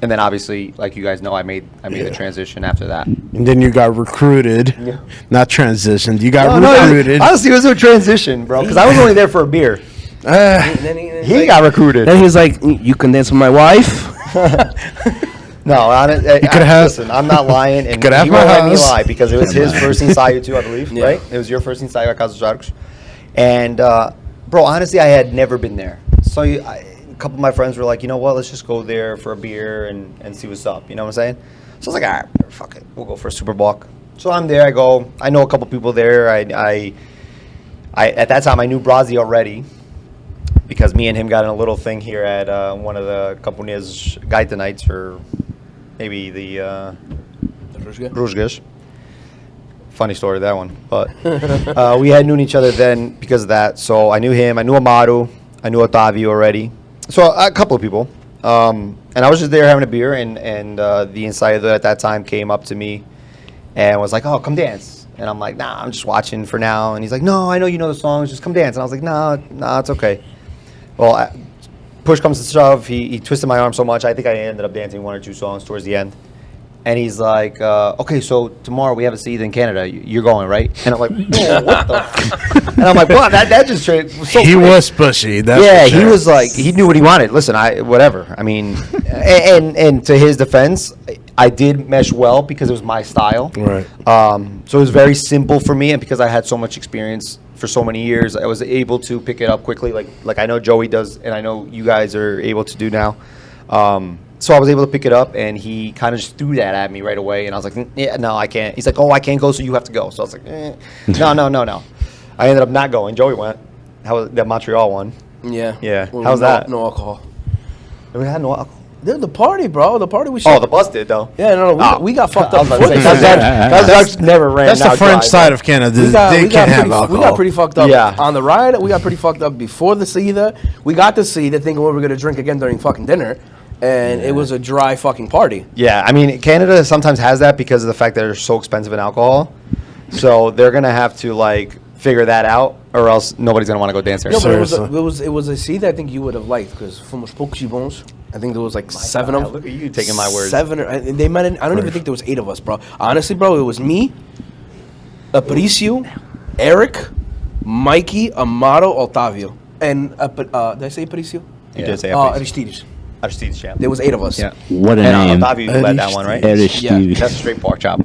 And then obviously, like you guys know, I made the transition after that. And then you got recruited, not transitioned. You got recruited. Honestly, it was a transition, bro. Because I was only there for a beer. He got recruited. Then he was like, "You can dance with my wife." No, listen, I'm not lying, and could have you my won't let me house. lie because it was his first ensayo too, I believe, right? It was your first ensayo at Casa dos Arcos. And, bro, honestly, I had never been there. So a couple of my friends were like, you know what, let's just go there for a beer and see what's up. You know what I'm saying? So I was like, all right, fuck it. We'll go for a super walk. So I'm there. I go. I know a couple people there. I at that time, I knew Brazzi already because me and him got in a little thing here at one of the Campones Gaita nights, or maybe the Rusgas. Funny story, that one. But we had known each other then because of that. So I knew him. I knew Amaru. I knew Otavio already. So a couple of people. And I was just there having a beer, and the insider at that time came up to me and was like, oh, come dance. And I'm like, nah, I'm just watching for now. And he's like, no, I know you know the songs. Just come dance. And I was like, nah, it's okay. Well, push comes to shove. He twisted my arm so much, I think I ended up dancing 1 or 2 songs towards the end. And he's like, okay, so tomorrow we have a seed in Canada. You're going, right? And I'm like, whoa, what the? And I'm like, wow, that just was so He quick. was pushy. That's Yeah, for sure. he was like, he knew what he wanted. Listen, whatever. I mean, and to his defense, I did mesh well because it was my style. Right. So it was very simple for me, and because I had so much experience for so many years, I was able to pick it up quickly, like I know Joey does, and I know you guys are able to do now. So I was able to pick it up, and he kind of just threw that at me right away, and I was like, yeah, no, I can't. He's like, oh, I can't go, so you have to go. So I was like, no. I ended up not going. Joey went. How was that Montreal one? Yeah. Yeah. Well, How's that? No alcohol. We had no alcohol. The party, bro. The party we Oh, the bus did, though. Yeah, no. We got fucked I up. was about to say, that's never ran. That's the out French dry, side bro. of Canada. We They can't have pretty, alcohol. we got pretty fucked up Yeah. on the ride. We got pretty fucked up before the Sida. We got to Sida thinking we were going to drink again during fucking dinner. And it was a dry fucking party. Yeah, I mean, Canada sometimes has that because of the fact that they're so expensive in alcohol. So they're gonna have to like figure that out, or else nobody's gonna want to go dance there. No, but it Seriously. was a Sida I think you would have liked because fomos poucos e bons. I think there was like 7 of them. Look at you taking my words. 7 or they might. I don't even think there was 8 of us, bro. Honestly, bro, it was me, Aparicio, Eric, Mikey, Amaro, Otavio, and did I say Aparicio? You did say Aristides. Aristides, yeah. There was 8 of us. Yeah. What a And name. Otavio led that one, right? Aristides. That's a straight pork chop.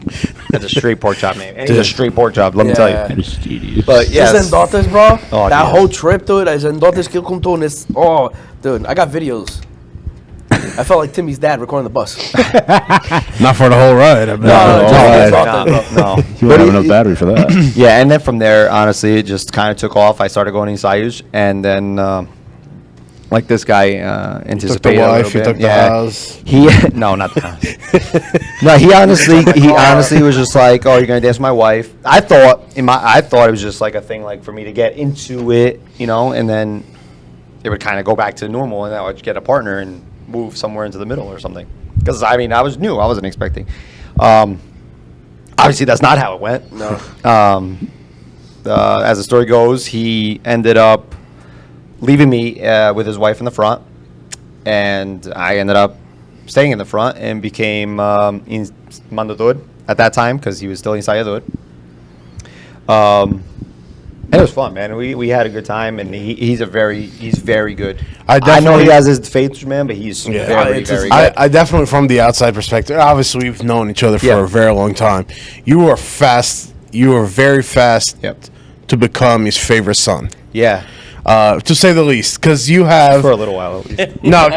That's a straight pork chop name. And he's a straight pork chop, let me tell you. Aristides. But Yeah. yes. Zendotes, bro. Oh, that yes. whole trip, dude. As Zendotes que contou nesse. Oh, dude, I got videos. I felt like Timmy's dad recording the bus. Not for the whole ride. I bet. No. You won't have enough battery for that. Yeah, and then from there, honestly, it just kind of took off. I started going to ensayos, and then like this guy anticipated a wife, little you bit. took the house. He no, not the house. No, he honestly was just like, oh, you're gonna dance with my wife. I thought it was just like a thing like for me to get into it, you know, and then it would kind of go back to normal, and I would get a partner and move somewhere into the middle or something. Because I mean, I was new, I wasn't expecting. Obviously, that's not how it went. No. As the story goes, he ended up leaving me with his wife in the front, and I ended up staying in the front and became mandador at that time because he was still ensayador. And it was fun, man. We had a good time, and he's very good. I I know he definitely- has his faith, man, but he's very good. I definitely, from the outside perspective, obviously we've known each other for a very long time. You were fast. You were very fast to become his favorite son. Yeah, to say the least, because you have for a little while at least. no.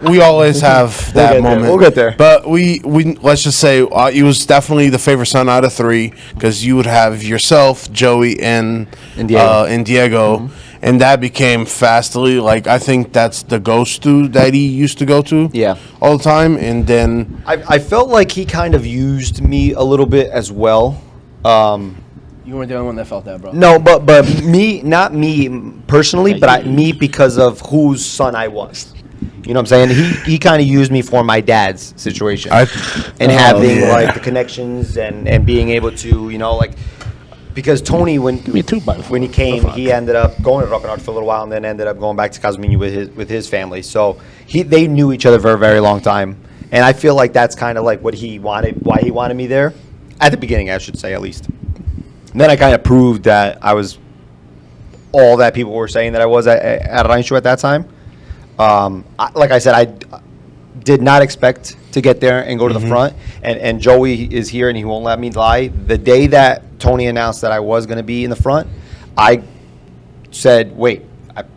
We always have that get there. moment. We'll get there. But we let's just say he was definitely the favorite son out of three, because you would have yourself, Joey, and Diego. And that became fastly, like, I think that's the go-to that he used to go to all the time. And then I felt like he kind of used me a little bit as well. You weren't the only one that felt that, bro. No, but me, not me personally, but me because of whose son I was. You know what I'm saying? He kind of used me for my dad's situation. And having, like, the connections and being able to, you know, like... Because Tony, when he came, he ended up going to Rocknard for a little while, and then ended up going back to Casomino with his family. So they knew each other for a very long time, and I feel like that's kind of like what he wanted, why he wanted me there, at the beginning, I should say, at least. And then I kind of proved that I was all that people were saying that I was at Rancho at that time. Like I said, I did not expect to get there and go to the front, and Joey is here and he won't let me lie. The day that Tony announced that I was going to be in the front, I said, wait,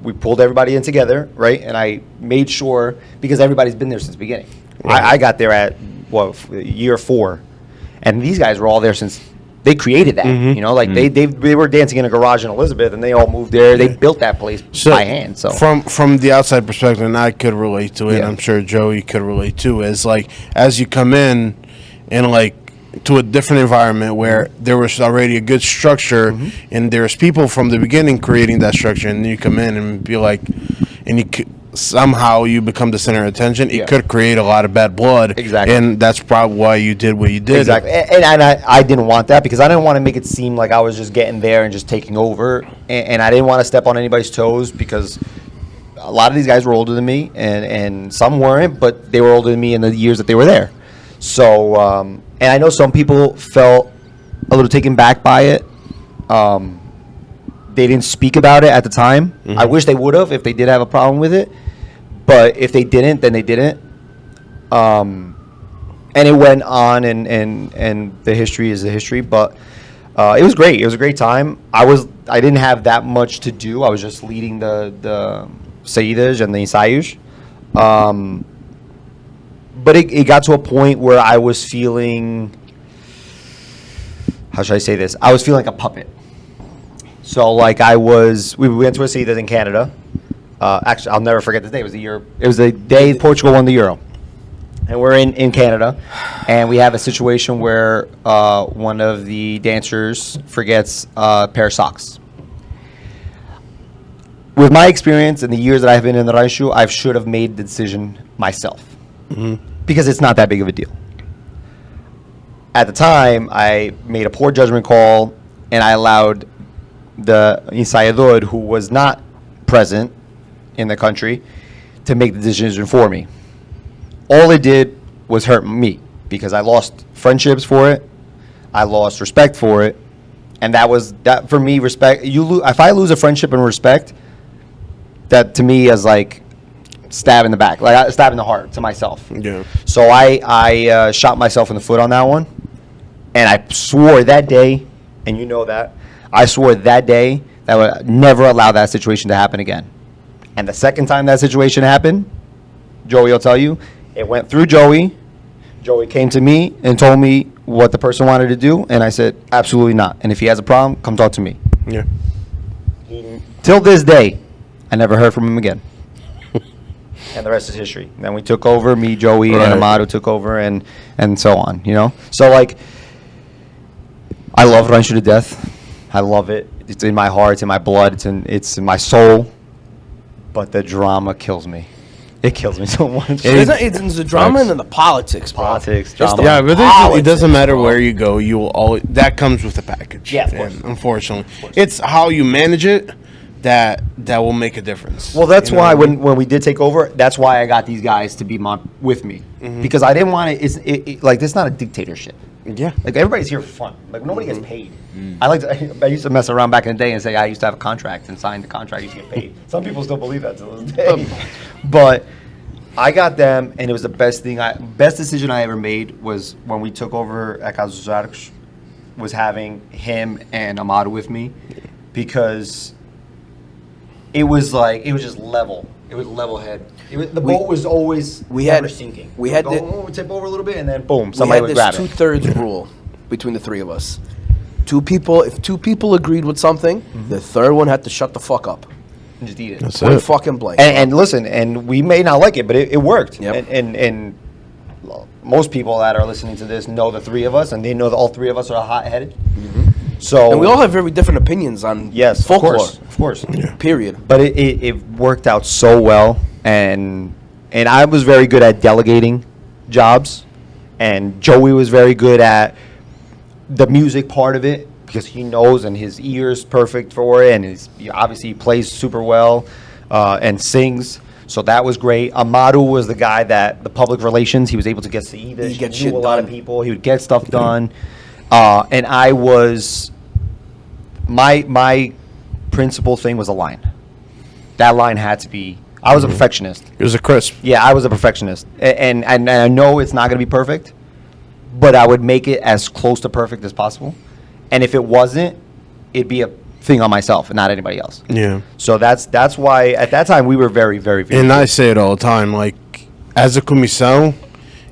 we pulled everybody in together, right? And I made sure, because everybody's been there since the beginning. Right. I got there at, year 4. And these guys were all there since they created that, you know? Like, they were dancing in a garage in Elizabeth, and they all moved there. They built that place by hand. So from the outside perspective, and I could relate to it, and I'm sure Joey could relate too, is, like, as you come in and, like, to a different environment where there was already a good structure, and there's people from the beginning creating that structure, and then you come in and be like, and somehow you become the center of attention. It could create a lot of bad blood. Exactly. And that's probably why you did what you did. Exactly. And I didn't want that, because I didn't want to make it seem like I was just getting there and just taking over. And I didn't want to step on anybody's toes, because a lot of these guys were older than me, and some weren't, but they were older than me in the years that they were there. So, and I know some people felt a little taken back by it. They didn't speak about it at the time. I wish they would have if they did have a problem with it. But if they didn't, then they didn't. And it went on, and the history is the history. But it was great. It was a great time. I didn't have that much to do. I was just leading the saídas and the ensaios. But it got to a point where I was feeling, how should I say this? I was feeling like a puppet. So, like, we went to a saídas in Canada. Actually, I'll never forget the day. It was the day Portugal won the Euro. And we're in Canada, and we have a situation where one of the dancers forgets a pair of socks. With my experience in the years that I've been in the rancho, I should have made the decision myself. Because it's not that big of a deal. At the time, I made a poor judgment call, and I allowed the ensaiador, who was not present in the country, to make the decision for me. All it did was hurt me, because I lost friendships for it, I lost respect for it, and that for me, respect. If I lose a friendship and respect, that to me is like stab in the back, like a stab in the heart to myself. Yeah. So I shot myself in the foot on that one, and I swore that day, and you know that, I swore that day that I would never allow that situation to happen again. And the second time that situation happened, Joey will tell you, it went through Joey. Joey came to me and told me what the person wanted to do, and I said, absolutely not. And if he has a problem, come talk to me. Yeah. Till this day, I never heard from him again. And the rest is history. Then we took over, me, Joey, and Amado took over, and so on, you know? So, like, I love Rancho to death. I love it. It's in my heart, it's in my blood, it's in my soul. But the drama kills me. It kills me so much. It's the drama and then the politics, bro. Politics, Just drama. Yeah, but Politics, it doesn't matter bro. where you go. You will always, that comes with the package. Yeah, of course. And unfortunately, it's how you manage it that will make a difference. Well, that's You know why what I mean? when we did take over, that's why I got these guys to be with me. Because I didn't want it, like, this is not a dictatorship. Yeah. Like everybody's here for fun. Like nobody gets paid. I used to mess around back in the day and say I used to have a contract and signed the contract. I used to get paid. Some people still believe that to this day. But I got them, and it was the best decision I ever made was when we took over at TascaLusa, was having him and Amado with me, because it was just level. It was level head. The boat was always never sinking. We had to tip over a little bit, and then boom, somebody would grab it. We had this 2/3 rule between the three of us. If two people agreed with something, the third one had to shut the fuck up. And just eat it. That's Point it. fucking blank. And listen, and we may not like it, but it worked. Yep. And most people that are listening to this know the three of us, and they know that all three of us are hot-headed. So and we all have very different opinions on folklore. Of course. Yeah. Period. But it worked out so well, and I was very good at delegating jobs, and Joey was very good at the music part of it, because he knows and his ear's perfect for it, and obviously he plays super well and sings. So that was great. Amado was the guy that the public relations, he was able to get He get He shit knew a lot of done. people. He would get stuff done. And I was, my principal thing was a line. That line had to be, I was a perfectionist. It was a crisp. Yeah, I was a perfectionist. And I know it's not going to be perfect, but I would make it as close to perfect as possible. And if it wasn't, it'd be a thing on myself and not anybody else. Yeah. So that's why at that time we were very, very, very And good. I say it all the time, like, as a comissão,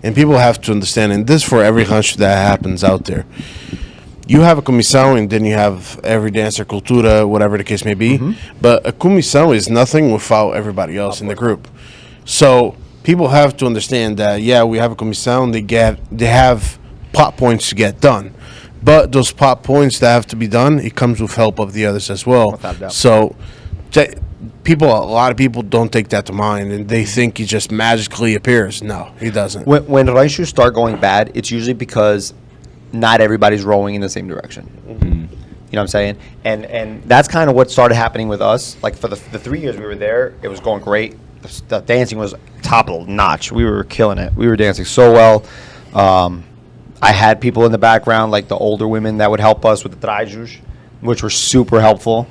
and people have to understand, and this for every rancho that happens out there. You have a comissão, and then you have every dancer, cultura, whatever the case may be. But a comissão is nothing without everybody else in the group. So people have to understand that, yeah, we have a comissão, they have plot points to get done. But those plot points that have to be done, it comes with help of the others as well. Without a doubt. So a lot of people don't take that to mind, and they think he just magically appears. No, he doesn't. When ranchos start going bad, it's usually because not everybody's rowing in the same direction. You know what I'm saying? And that's kind of what started happening with us. Like for the 3 years we were there, it was going great. The dancing was top of the notch. We were killing it. We were dancing so well. I had people in the background, like the older women that would help us with the trajos, which were super helpful.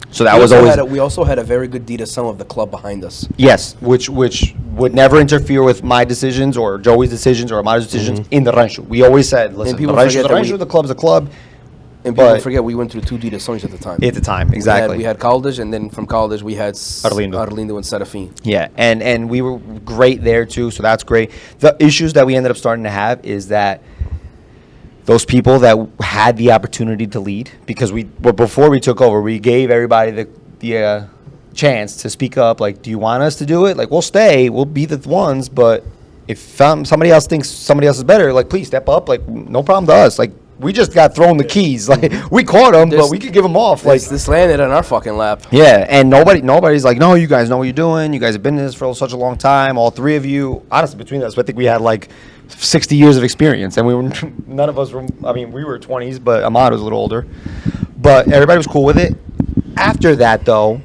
So that was always... We also had a very good direção of the club behind us. Yes, which would never interfere with my decisions or Joey's decisions or Amado's decisions in the rancho. We always said, listen, the rancho's the rancho, the club's the club. And people But- forget we went through 2 direções at the time. At the time, exactly. We had Caldas, and then from Caldas we had Arlindo. Arlindo and Serafim. Yeah, and we were great there too, so that's great. The issues that we ended up starting to have is that those people that had the opportunity to lead, because before we took over, we gave everybody the chance to speak up. Like, do you want us to do it? Like, we'll stay, we'll be the ones, but if somebody else thinks somebody else is better, like, please step up. Like, no problem to us. Like, we just got thrown the keys. Like, we caught them, but we could give them off. Like, This landed on our fucking lap. yeah, and nobody's like, no, you guys know what you're doing. You guys have been in this for such a long time. All three of you, honestly, between us, I think we had like 60 years of experience, and none of us were. I mean, we were 20s, but Amado was a little older. But everybody was cool with it. After that, though,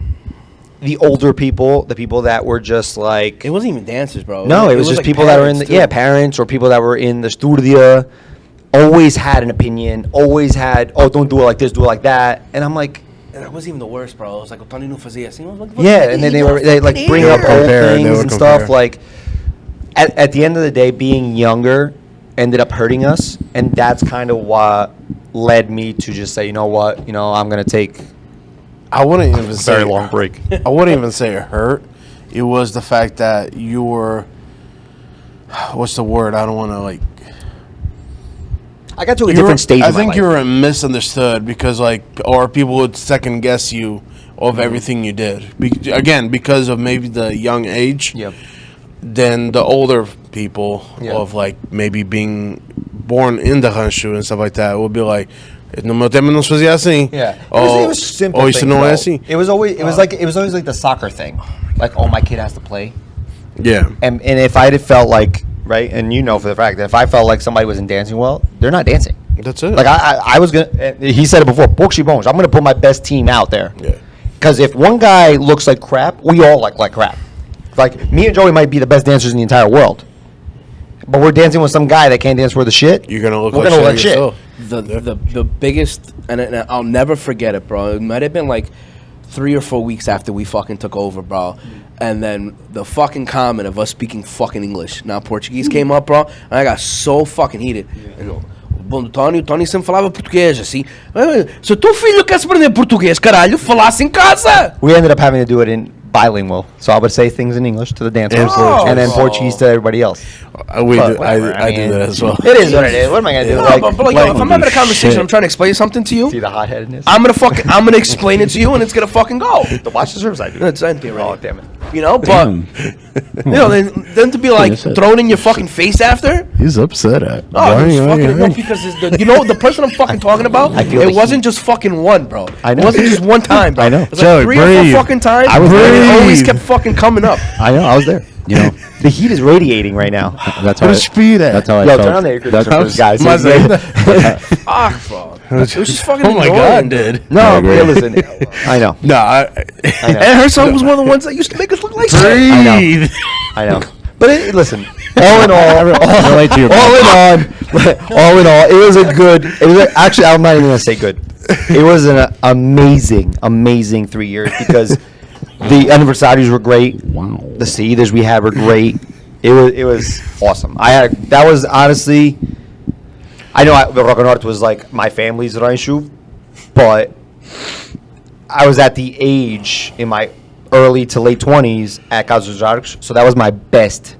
the older people, the people that were just like, It wasn't even dancers, bro. no, it was just like people that were in parents, too. parents or people that were in the studio. Always had an opinion. Always had, oh, don't do it like this, do it like that. And I'm like, And that wasn't even the worst, bro. It was like, o Tony não fazia assim. I was like, yeah, and then they like bring up old compare, they things would and stuff. compare. Like at the end of the day, being younger ended up hurting us, and that's kind of what led me to just say, you know what, I'm gonna take I wouldn't even a say very long break. I wouldn't even say it hurt. It was the fact that you were, what's the word? I don't want to like. I got to a You different were- stage. I in my think life. you were misunderstood because or people would second guess you of everything you did. Again, because of maybe the young age. Yep. Then the older people Yeah. of like maybe being born in the rancho and stuff like that would be like, no meu tempo não se fazia assim. Yeah. Oh, It was simple. oh, isso things, não é though. assim. It was always like the soccer thing, like, oh, my kid has to play. Yeah. And if I had felt like, right, and you know for the fact that if I felt like somebody wasn't dancing well, they're not dancing. That's it. Like I was gonna. He said it before. Boxy bones. I'm gonna put my best team out there. Yeah. Because if one guy looks like crap, we all like crap. Like me and Joey might be the best dancers in the entire world. but we're dancing with some guy that can't dance worth a shit, You're gonna look we're like gonna look shit shit. yourself. The biggest, and I'll never forget it, bro. It might have been like 3 or 4 weeks after we fucking took over, bro. And then the fucking comment of us speaking fucking English, now Portuguese, came up, bro. And I got so fucking heated. And, bom, Tony sempre falava português, assim. Se o teu filho quer aprender português, caralho, falasse em casa. We ended up having to do it in bilingual, so I would say things in English to the dancers, Oh, and then oh. Portuguese to everybody else. I But do that as well. It is what it is. What am I gonna do? No, Like, but like, if I'm having a conversation, I'm trying to explain something to you. see the hot-headedness? I'm gonna explain it to you, and it's gonna fucking go. The watch the service I do. It's empty Oh, already. damn it. You know, but then to be like That's it. thrown in your fucking face after. He's upset at. Oh, it was fucking no, because the person I'm fucking talking about. I feel It the wasn't just fucking one, bro. I know. It wasn't just one time, bro. I know. It was Joey, like 3 or 4 breathe. fucking times. I was and it breathe. always kept fucking coming up. I know. I was there. You know, The heat is radiating right now. that's how. That's how I Yo, felt. turn on the air That's conditioner, guys. Fuck, bro. It was just fucking. Oh my annoying, god, dude. dude. No, agree. yeah, listen. I know. No, I know. And her son was one of the ones that used to make us look like shit. breathe. I know. But listen, all in all, Relate to your all in all, it was a good. Actually, I'm not even gonna say good. It was an amazing 3 years because the anniversaries were great. Wow. The saídas we had were great. It was awesome. That was honestly. I know the Rock Norte was like my family's rancho, but I was at the age in my early to late 20s at Casa dos Arcos, so that was my best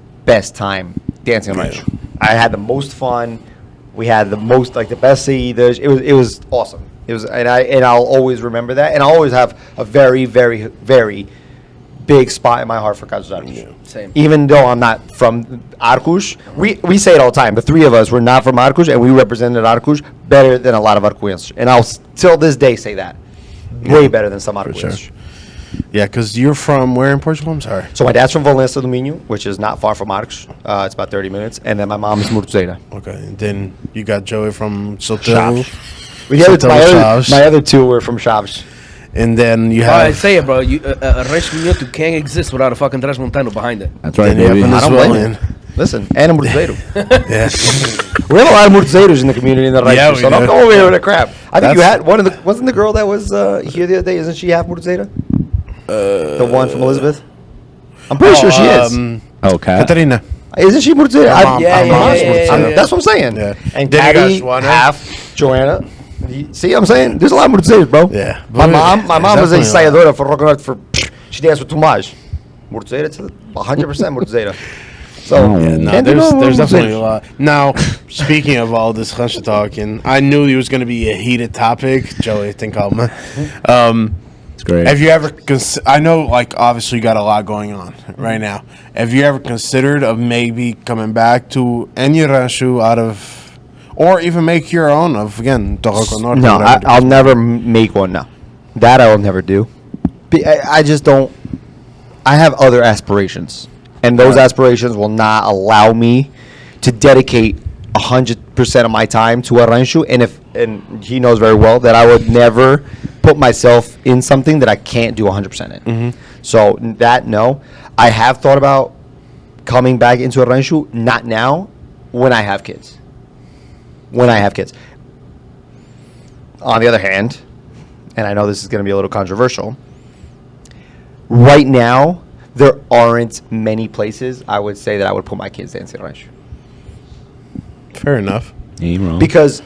time dancing on rancho. I had the most fun. We had the most the best saídas. It was awesome. It was, and I'll always remember that, and I'll always have a very, very, very big spot in my heart for Casa dos Arcos. Same. Even though I'm not from Arcos, we say it all the time. The three of us were not from Arcos, and we represented Arcos better than a lot of Arcoenses. And I'll till this day say that. Way better than some Arcoenses. sure. Yeah, because you're from where in Portugal? I'm sorry. So my dad's from Valença do Minho, which is not far from Arcos. It's about 30 minutes. And then my mom is Murtuzeira. Okay, and then you got Joey from Sotel. My other two were from Chaves. And then you I have say it, bro. A rancho minhoto can't exist without a fucking transmontano behind it. That's right, then you have baby. I don't blame Venezuelan. you. Listen, and a Murtuzeiro. Yeah. We have a lot of Murtuzeiros in the community in the rancho, Yeah, we so don't do. go over here with the crap. I think you That's- had wasn't the girl that was here the other day, isn't she half Murtuzeira? The one from Elizabeth? I'm pretty sure she is. Okay. Katarina. Isn't she Murtuzeira? Her mom- Yeah, her yeah, mom's yeah, Murtuzeira. yeah. That's what I'm saying. Yeah. And Then you got Patty, Joanna. half Joanna. See what I'm saying? There's a lot of Murtuzeiros, bro. Yeah. My mom was a Definitely a lot. ensaiadora for Rock for she danced with Tomás. Murtuzeira to 100% Murtuzeira. So, Yeah, No, can't do no there's more definitely a Murtuzeiros. lot. Now, speaking of all this rancho talking, I knew it was going to be a heated topic. Joey, think I'll. It's great. Have you ever? I know, like, obviously, you got a lot going on right now. Have you ever considered of maybe coming back to any rancho out of, or even make your own of again? Torroco Norte, No, whatever it I'll is? never make one now. That I will never do. I just don't. I have other aspirations, and those aspirations will not allow me to dedicate 100% of my time to a rancho. And he knows very well that I would never put myself in something that I can't do 100% in. Mm-hmm. So that no, I have thought about coming back into a rancho. Not now, when I have kids. When I have kids. On the other hand, and I know this is going to be a little controversial, right now, there aren't many places I would say that I would put my kids dancing rancho. Fair enough. You ain't wrong. Because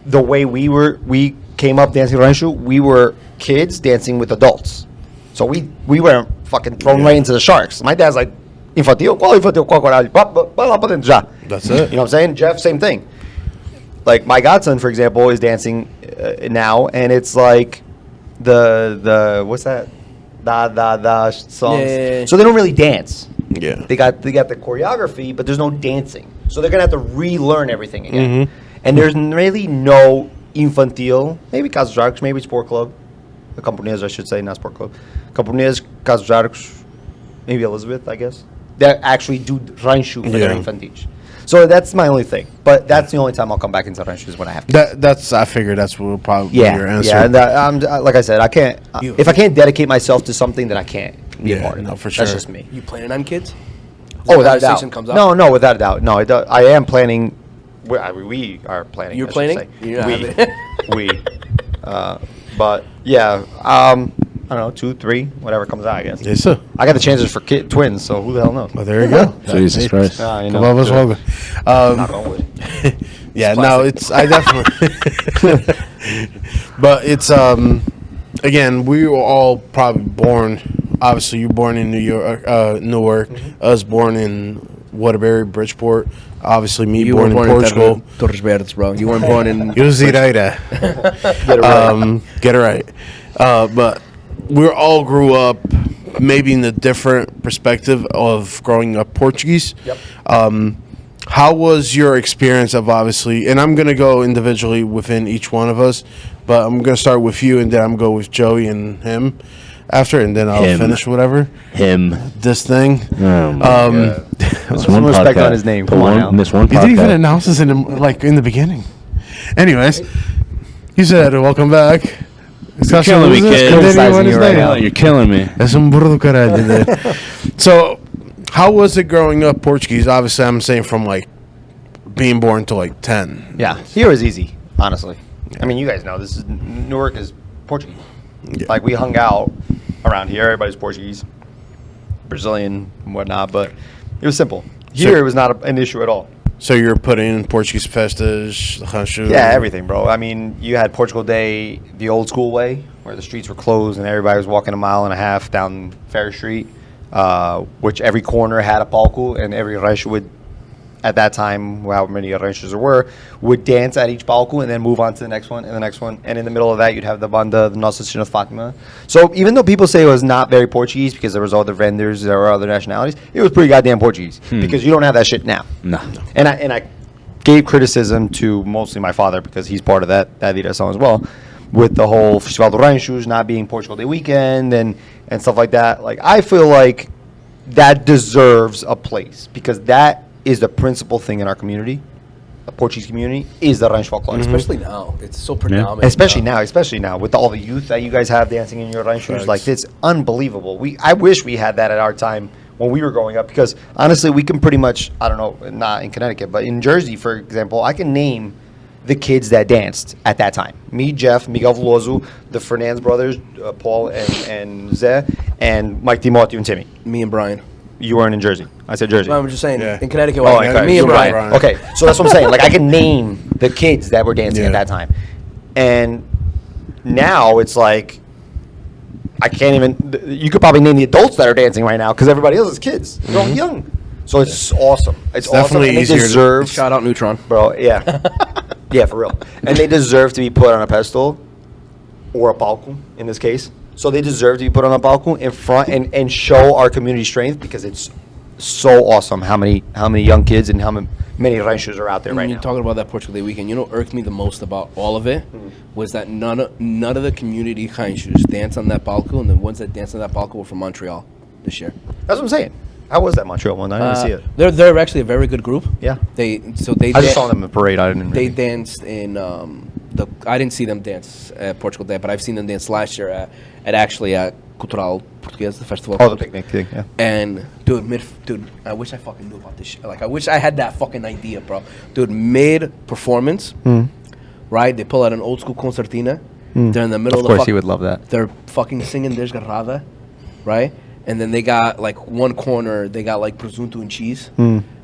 the way we came up dancing rancho, we were kids dancing with adults. So we weren't fucking thrown right into the sharks. My dad's like, infantil? Qual infantil? Qual caralho? Vai lá pra dentro já. That's it. You know what I'm saying? Jeff, same thing. Like my godson, for example, is dancing now, and it's like the what's that? Da songs. Yeah. So they don't really dance. Yeah. They got the choreography, but there's no dancing. So they're gonna have to relearn everything again. Mhm. And there's really no infantil. Maybe Casa dos Arcos, maybe Sport Club. The Camponês, I should say, not Sport Club. Camponês, Casa dos Arcos, maybe Elizabeth, I guess. That actually do rancho for their Yeah. infantis. So that's my only thing. But that's the only time I'll come back into rancho is when I have to. That's I figured that's what will probably be your answer. Yeah, and like I said, I can't. If I can't dedicate myself to something, then I can't be a Yeah, part of no, it. for sure. That's just me. You planning on kids? Oh, without a doubt. conversation comes up? No, without a doubt. No, I am planning. We are planning. You're I should planning? say. You're not We, having- we. But yeah, I don't know, 2, 3, whatever comes out, I guess. Yes, sir. I got the chances for twins, so who the hell knows? Well, there you go. Jesus Christ. You Come on, let's good. welcome. Knock on wood. Yeah, no, it's I definitely. But it's again, we were all probably born. Obviously, you born in Newark. Us born in Waterbury, Bridgeport. Obviously, me You born were in born Portugal. in Torres Vedras, bro. You weren't born in. You see that? Get it right. Get it right. But we all grew up maybe in a different perspective of growing up Portuguese. Yep. How was your experience of obviously, and I'm going to go individually within each one of us, but I'm going to start with you and then I'm going to go with Joey and him after, and then I'll Him. finish whatever. Him. This thing. Oh my God. This Some respect on his name. Come on now. This one He didn't even podcast. announce this in the beginning. Anyways, he said, "Welcome back." You're killing me, kid. And then he Criticizing went his you right name. now. You're killing me. Es un burro do caralho, dude. So, how was it growing up Portuguese? Obviously, I'm saying from like being born to like 10. Yeah, here is easy, honestly. I mean, you guys know this is Newark is Portuguese. Yeah. Like we hung out around here, everybody's Portuguese, Brazilian and whatnot, but it was simple. Here, it was not an issue at all. So you're putting in Portuguese festas, rancho. Yeah, everything, bro. I mean, you had Portugal Day the old school way, where the streets were closed and everybody was walking a mile and a half down Ferry Street, which every corner had a palco, and every rancho would, at that time, however many ranchos there were, would dance at each palco and then move on to the next one and the next one. And in the middle of that, you'd have the banda, the Nossa Senhora de Fatima. So even though people say it was not very Portuguese because there was other vendors, there were other nationalities, it was pretty goddamn Portuguese because you don't have that shit now. No. And I gave criticism to mostly my father because he's part of that direção as well, with the whole Festival do Ranchos not being Portugal Day weekend and stuff like that. Like, I feel like that deserves a place because that is the principal thing in our community, the Portuguese community, is the Rancho Folklore. Especially now, it's so predominant. Especially now, with all the youth that you guys have dancing in your ranchos, like it's unbelievable. I wish we had that at our time when we were growing up, because honestly, we can pretty much, I don't know, not in Connecticut, but in Jersey, for example, I can name the kids that danced at that time. Me, Jeff, Miguel Veloso, the Fernandez brothers, Paul and Ze, and Mike Timoteo and Timmy. Me and Brian. You weren't in Jersey. I said Jersey. I'm just saying, Yeah. in Connecticut, Oh, me okay. and You were Brian. Brian. Okay, so that's what I'm saying. Like, I can name the kids that were dancing Yeah. at that time. And now it's like, I can't even, you could probably name the adults that are dancing right now because everybody else is kids. They're all young. So it's awesome. It's awesome. definitely And they easier to- deserve, Shout out Neutron. bro, yeah. Yeah, for real. And they deserve to be put on a pedestal or a palco in this case. So they deserve to be put on a palco in front and show our community strength because it's so awesome how many young kids and how many ranchos are out there When right you're now. talking about that Portugal Day weekend, you know what irked me the most about all of it was that none of the community ranchos dance on that palco, and the ones that dance on that palco were from Montreal this year. That's what I'm saying. How was that Montreal one? I didn't see it. They're actually a very good group. Yeah. They I just saw them in the parade. I didn't. They Really. danced in I didn't see them dance at Portugal Day, but I've seen them dance last year at Cultural Portuguese, the festival. Oh, the picnic thing. Yeah. And dude, I wish I fucking knew about this shit. Like, I wish I had that fucking idea, bro. Dude, mid performance, right? They pull out an old school concertina. They're in the middle of the. Of course, he would love that. They're fucking singing Desgarrada, right? And then they got like one corner, they got like presunto and cheese.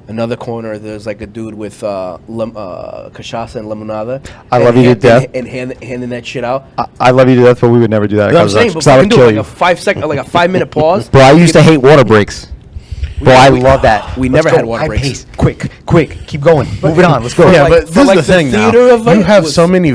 Another corner, there's like a dude with cachaça and limonada. I love you to death. And handing that shit out. I love you to death, but we would never do that. You know what I'm saying? But Because I fucking would do kill like you. a 5 second, like a 5-minute pause. Bro, I used to hate water breaks. Bro, I love that. We Let's never go. had water High breaks. pace. Quick, keep going. Moving on. Let's go. Yeah, like- but for this like is the the thing now. theater of it You have was- so many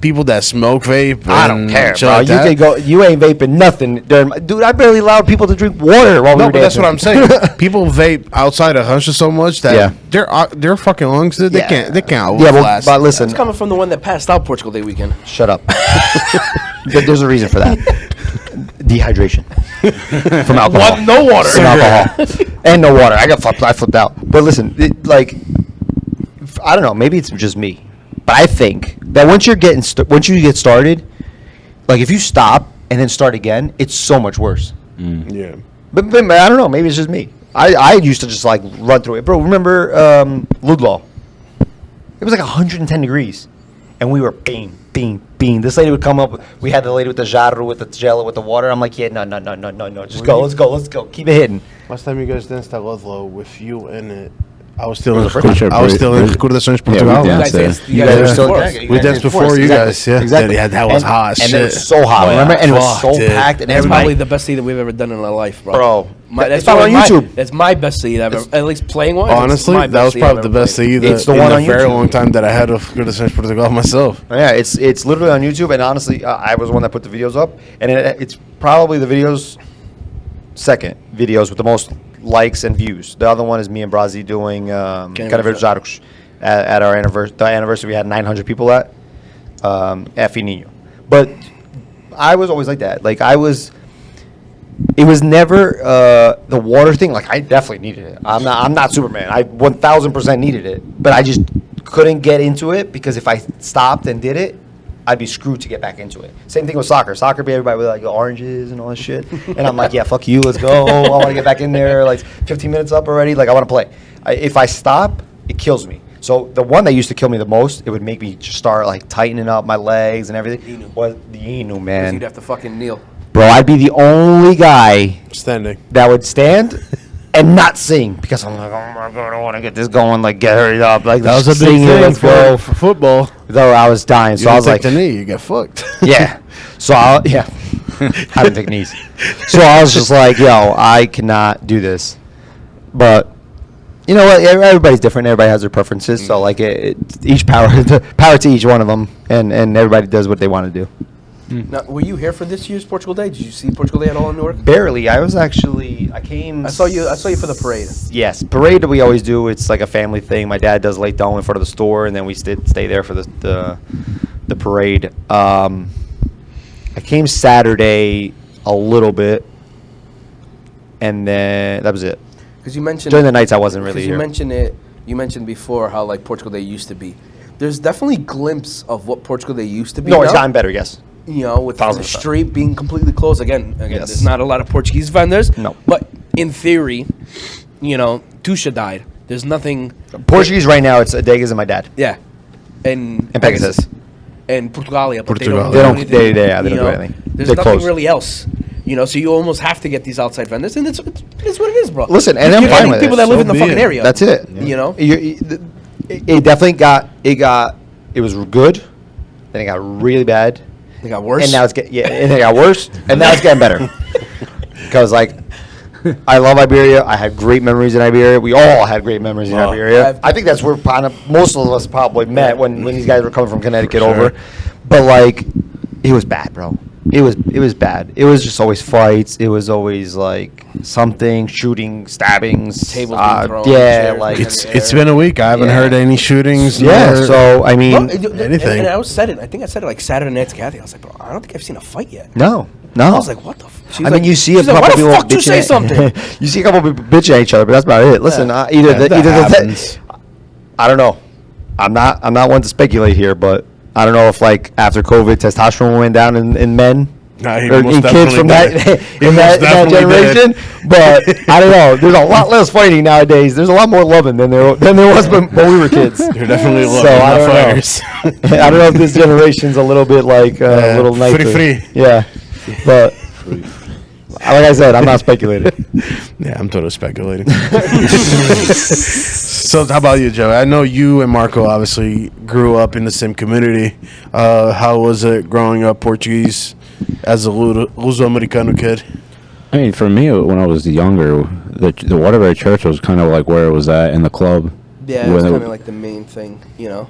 people that smoke vape. I don't and care, shit bro. like You that. can go. You ain't vaping nothing. Dude, I barely allowed people to drink water while we No, were but that's dancing. what I'm saying. People vape outside of Hunter so much that Yeah. their fucking lungs they Yeah. can't Yeah, outlast. but listen, It's coming from the one that passed out Portugal Day weekend. shut up. There's a reason for that. Dehydration from alcohol. No water. From alcohol and no water. I flipped out. But listen, I don't know. Maybe it's just me, but I think that once you get started, like if you stop and then start again, it's so much worse. Yeah. But I don't know. Maybe it's just me. I used to just like run through it, bro. Remember Ludlow? It was like 110 degrees, and we were bing, bing, bing. This lady would come up. We had the lady with the jarro, with the jello, with the water. I'm like, yeah, no. Just go. Let's go. Keep it hitting. Last time you guys danced at Ludlow with you in it, I was still in Recordações Portugal. Yeah, we danced You guys were still We danced before you guys. Yeah, Exactly. Yeah, that was hot. And shit. it was so hot. Remember? And it was so Dude. packed. And That's probably everybody, the best seed that we've ever done in our life, bro. bro. That's It's not on probably YouTube. That's my best seed ever. At least playing one. Honestly, that was probably the best thing It's the in one a on very YouTube. long time that I had of Recordações Portugal myself. Yeah, it's literally on YouTube, and honestly, I was the one that put the videos up, and it's probably the second videos with the most likes and views. The other one is me and Brazi doing Carnaval at our anniversary. The anniversary we had 900 people at Menino. But I was always like that. Like it was never the water thing. Like I definitely needed it. I'm not Superman. I 1000% needed it, but I just couldn't get into it because if I stopped and did it, I'd be screwed to get back into it. Same thing with soccer. Soccer be everybody with like oranges and all this shit, and I'm like, yeah, fuck you, let's go. I want to get back in there. Like 15 minutes up already. Like I want to play. If I stop, it kills me. So the one that used to kill me the most, it would make me just start like tightening up my legs and everything. Was the Inu, man. You'd have to fucking kneel. Bro, I'd be the only guy Standing. that would stand and not sing because I'm like, oh my god, I want to get this going. Like, get hurried up. Like, That was a big singing, thing let's go. for football. Though I was dying, so I was like, the knee, you get fucked. yeah. So I didn't take knees. So I was just like, yo, I cannot do this. But you know what? Everybody's different. Everybody has their preferences. So like, each power to each one of them, and everybody does what they want to do. Now, were you here for this year's Portugal Day? Did you see Portugal Day at all in Newark? Barely. I came. I saw you for the parade. Yes, parade that we always do. It's like a family thing. My dad does late down in front of the store, and then we stay there for the parade. I came Saturday a little bit, and then that was it. Because you mentioned During the nights, I wasn't really here. You mentioned before how like Portugal Day used to be. There's definitely glimpse of what Portugal Day used to be. No, it's now. gotten better. Yes. You know, with the 1000%. street being completely closed again. Yes. There's not a lot of Portuguese vendors. No. But in theory, you know, Tusha died. There's nothing. Portuguese right now. It's Adegas and my dad. Yeah. And Pegasus. And Portugalia. But Portugal. They don't They do anything. don't You do know, anything. There's They're nothing closed. really else. You know, so you almost have to get these outside vendors, and it's what it is, bro. Listen, and You're I'm fine getting with people it. that live So in the be fucking it. area. That's it. You know, It definitely it was good. Then it got really bad. they got worse. And now it's and it got worse, and now it's getting better. Because like, I love Iberia. I had great memories in Iberia. We all had great memories in Iberia. I think that's where most of us probably met when these guys were coming from Connecticut over. But like, it was bad, bro. It was bad. It was just always fights. It was always like something, shooting, stabbings, Tables being thrown, yeah, chairs like being It's been a week. I haven't Yeah. heard any shootings. yeah. nor- So I mean, anything. And I said it. I think I said it like Saturday night to Kathy. I was like, bro, I don't think I've seen a fight yet. no. I was like, what the? She's I like, mean, you see a she's like, couple why the people fuck do you say bitching something? you see a couple people bitching at each other, but that's about it. Listen, Yeah. that happens. I don't know. I'm not one to speculate here, but I don't know if like after COVID, testosterone went down in men. Nah, he Or most in kids definitely from did. He in most that definitely did. generation, but I don't know. There's a lot less fighting nowadays. There's a lot more loving than there was when we were kids. You're definitely So, loving I the don't know. fires. I don't know if this generation's a little bit like a little nicer. free. Yeah, but like I said, I'm not speculating. Yeah, I'm totally speculating. So, how about you, Joe? I know you and Marco obviously grew up in the same community. How was it growing up Portuguese as a Luso-Americano kid? I mean, for me, when I was younger, the Waterbury Church was kind of like where it was at in the club. Yeah, it was When kind of like the main thing, you know.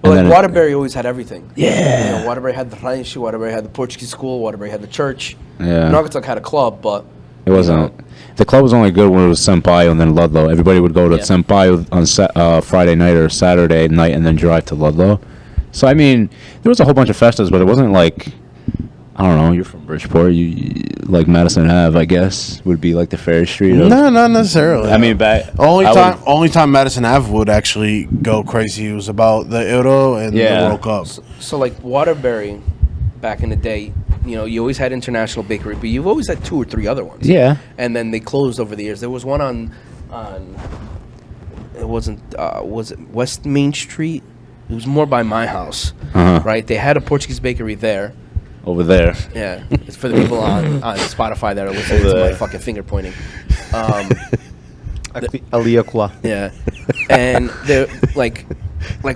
But And like then Waterbury always had everything. Yeah. You know, Waterbury had the rancho, Waterbury had the Portuguese school, Waterbury had the church. Yeah. Naugatuck had a club, but It wasn't. The club was only good when it was Sampaio and then Ludlow. Everybody would go to Yeah. Sampaio on Friday night or Saturday night and then drive to Ludlow. So, I mean, there was a whole bunch of festivals, but it wasn't like, I don't know, you're from Bridgeport. You like Madison Ave, I guess, would be like the Ferry Street. Of, No, not necessarily. I mean, Only time Madison Ave would actually go crazy was about the Euro and Yeah. the World Cup. so like Waterbury back in the day, you always had International Bakery, but you've always had 2 or 3 other ones. Yeah. And then they closed over the years. There was one on it wasn't was it West Main Street? It was more by my house, right? They had a Portuguese bakery there. Over there. Yeah, it's for the people on Spotify that are listening to my fucking finger pointing. Aliakula. Yeah, and they're like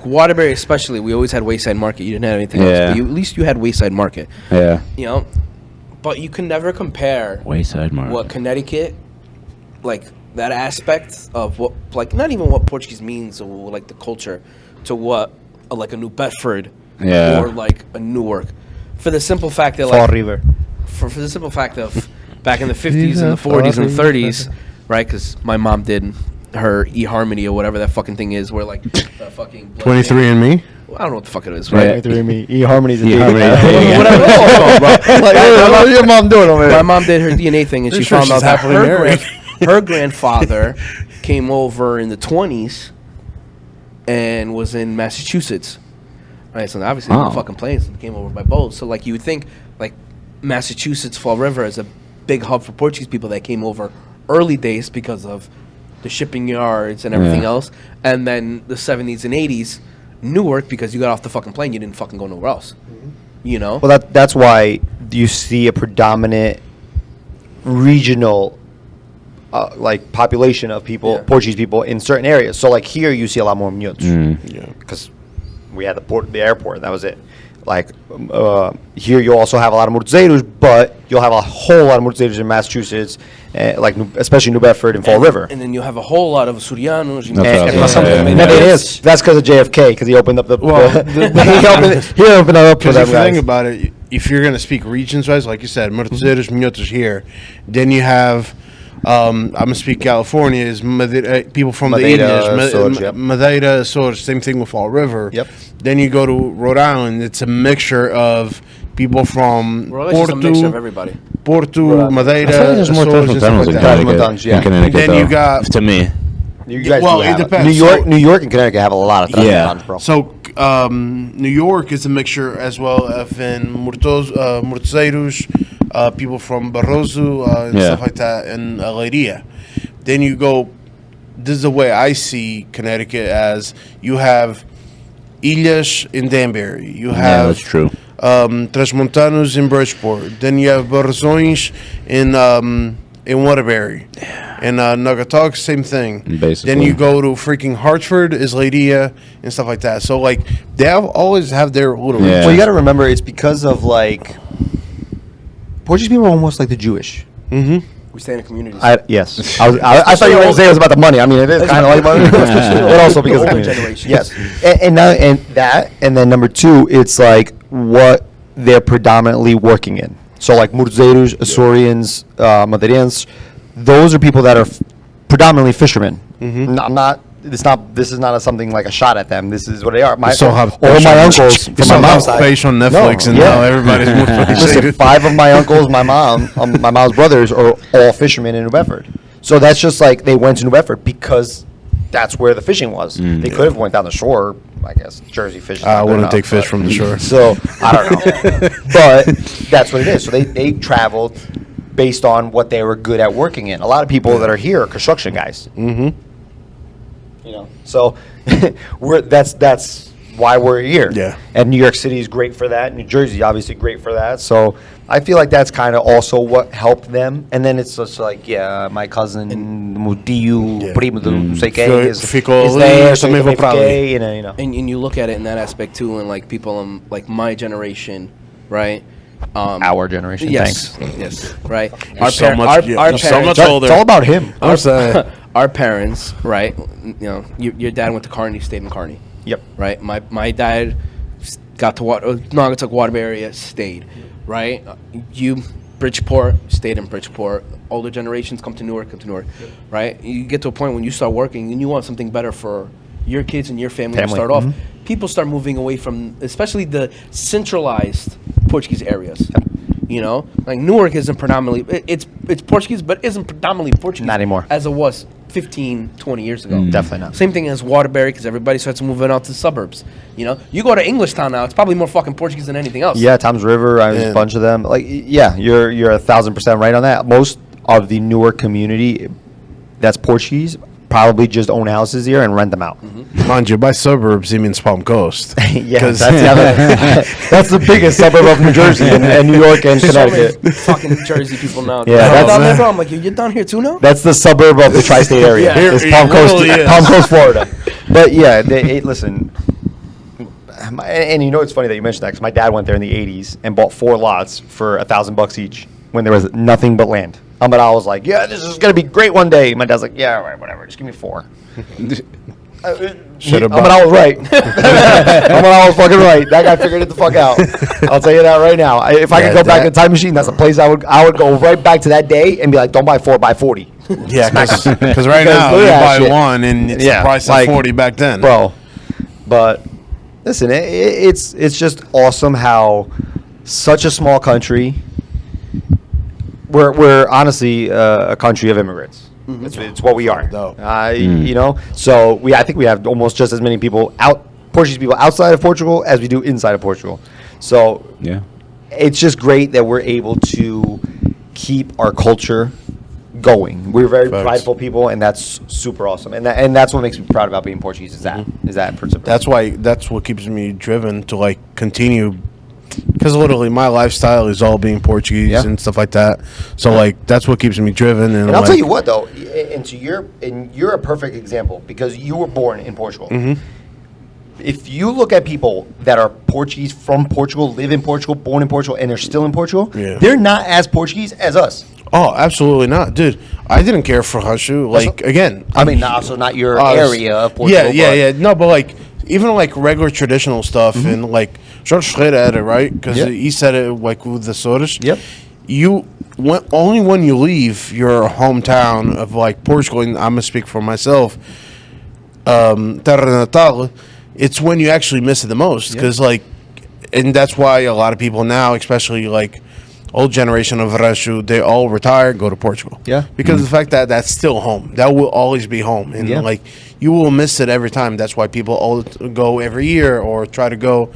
Waterbury especially. We always had Wayside Market. You didn't have anything else, but at least you had Wayside Market. Yeah. But you can never compare Wayside Market. what Connecticut, like that aspect of what, like not even what Portuguese means or like the culture, to what like a New Bedford or like a Newark. For the simple fact that, Fall River. For the simple fact of back in the 50s and the 40s and 30s, right? Because my mom did her eHarmony or whatever that fucking thing is, where like the fucking 23andMe. I don't know what the fuck it is, right? 23andMe. eHarmony's a eHarmony. Whatever. What's your mom doing over My there? mom did her DNA thing, and she Sure found out she's that happily married. her grandfather came over in the 20s and was in Massachusetts. Right, so obviously Wow. no fucking planes came over by boat. So like you would think like Massachusetts Fall River is a big hub for Portuguese people that came over early days because of the shipping yards and everything else. And then the 70s and 80s, Newark, because you got off the fucking plane, you didn't fucking go nowhere else. You know? Well, that's why you see a predominant regional like population of people, Portuguese people in certain areas. So like here you see a lot more Minhotos. Yeah. Because we had the airport, that was it. Like here you also have a lot of Mortezeiros, but you'll have a whole lot of Mortezeiros in Massachusetts, especially New Bedford and Fall River. And then you have a whole lot of Surianos. It is. That's because of JFK, because he opened up the. Well, he opened up for Because them if you think guys. about it, if you're going to speak regions-wise, like you said, Mortezeiros, Minhotos here, then you have, I'm going to speak California, is people from the Madeira, Indians. Açores, yep. Madeira, Açores, same thing with Fall River. Yep. Then you go to Rhode Island, it's a mixture of people from Well, it's just a mixture of everybody. Porto, Madeira, I feel like there's more Açores, and stuff Transmontana's like in that. Connecticut. Yeah. In Connecticut, Then you though, got- to me. You guys Well, do it have depends. New York and Connecticut have a lot of Transmontans, bro. So New York is a mixture as well of Mortezeiros, people from Barroso and stuff like that, and Leiria. Then you go. This is the way I see Connecticut, as you have Ilhas in Danbury. You have that's true. Transmontanos in Bridgeport. Then you have Barzões in Waterbury. And Naugatuck, same thing. Basically. Then you go to freaking Hartford, is Leiria, and stuff like that. So like they always have their little. Yeah. Well, you got to remember, it's because of like Portuguese people are almost like the Jewish. We stay in a community. Yes, I thought you were going to say it was about the money. I mean, it is kind of like money, but also because of the community. generation. Yes, and then number two, it's like what they're predominantly working in. So like Mortezeiros, Açorians, Madeirenses, those are people that are predominantly fishermen. I'm not. This is not something like a shot at them. This is what they are. All my uncles from my mom's side. Face on Netflix, and now everybody's more Listen, fixated. 5 of my uncles, my mom's brothers are all fishermen in New Bedford. So that's just like they went to New Bedford because that's where the fishing was. They could have went down the shore, I guess. Jersey fishing. I wouldn't take fish from the shore. So I don't know, but that's what it is. So they traveled based on what they were good at working in. A lot of people that are here are construction guys. You know, so that's why we're here. Yeah. And New York City is great for that. New Jersey obviously great for that. So I feel like that's kind of also what helped them. And then it's just like, my cousin Mutiu, primo do não sei quem is there, so também vou também pra ali. fiquei, you know. And you look at it in that aspect too, and like people in like my generation, right? Our generation, Yes, thanks. yes, right. so much- our you're so parents, much It's older. all about him. I'm saying. our parents, right? You know, your dad went to Kearney, stayed in Kearney, Yep. right? My dad got to Naugatuck, Waterbury area, stayed, right? You Bridgeport, stayed in Bridgeport. Older generations come to Newark, right? You get to a point when you start working and you want something better for your kids and your family to start off. People start moving away from, especially the centralized Portuguese areas. You know, like Newark isn't predominantly, it's Portuguese, but isn't predominantly Portuguese. Not anymore. As it was 15, 20 years ago. Definitely not. Same thing as Waterbury, because everybody starts moving out to the suburbs. You know, you go to Englishtown now, it's probably more fucking Portuguese than anything else. Yeah, Tom's River. There's a bunch of them. Like, yeah, you're 1,000% right on that. Most of the Newark community that's Portuguese probably just own houses here and rent them out. Mind you, by suburbs, he means Palm Coast. Yeah, that's the biggest suburb of New Jersey and New York and Connecticut. Fucking New Jersey people now. Yeah, That's that's- down there, bro. I'm like, you're down here too now? That's the suburb of the tri-state area. Yeah. It's It Palm Coast, really is. Palm Coast, Florida. But yeah, listen. And you know it's funny that you mentioned that because my dad went there in the '80s and bought 4 lots for $1,000 each when there was nothing but land. But I was like, yeah, this is gonna be great one day. My dad's like, yeah, all right, whatever, just give me 4. Should've I was right. I was fucking right. That guy figured it the fuck out. I'll tell you that right now. If I could go back in a time machine, that's the place I would go right back to that day and be like, don't buy 4, buy 40. Yeah, because right now look you at that buy shit. one and it's Yeah, the price like, of 40 back then. Bro. But listen, it's just awesome how such a small country. We're honestly a country of immigrants. It's what we are. Dope. You know, so I think we have almost just as many Portuguese people outside of Portugal as we do inside of Portugal. So Yeah. it's just great that we're able to keep our culture going. We're very Facts. prideful people, and that's super awesome. And that's what makes me proud about being Portuguese. Is that principle? That's what keeps me driven to like continue, because literally my lifestyle is all being Portuguese Yeah. and stuff like that. So like that's what keeps me driven. And And I'll like, tell you what, though, you're a perfect example because you were born in Portugal. If you look at people that are Portuguese from Portugal, live in Portugal, born in Portugal, and they're still in Portugal, Yeah. they're not as Portuguese as us. Oh, absolutely not, dude. I didn't care for Rancho. Like again, I mean, also not your area of Portugal. Yeah. No, but like even like regular traditional stuff and like George Schroeder had it right because Yep. he said it like with the sodas. Yep. Only when you leave your hometown of like Portugal, and I'm gonna speak for myself, Terra Natal, it's when you actually miss it the most because like, and that's why a lot of people now, especially like old generation of Rancho, they all retire, go to Portugal. Yeah. Because of the fact that that's still home. That will always be home. And Yeah. like you will miss it every time. That's why people all go every year or try to go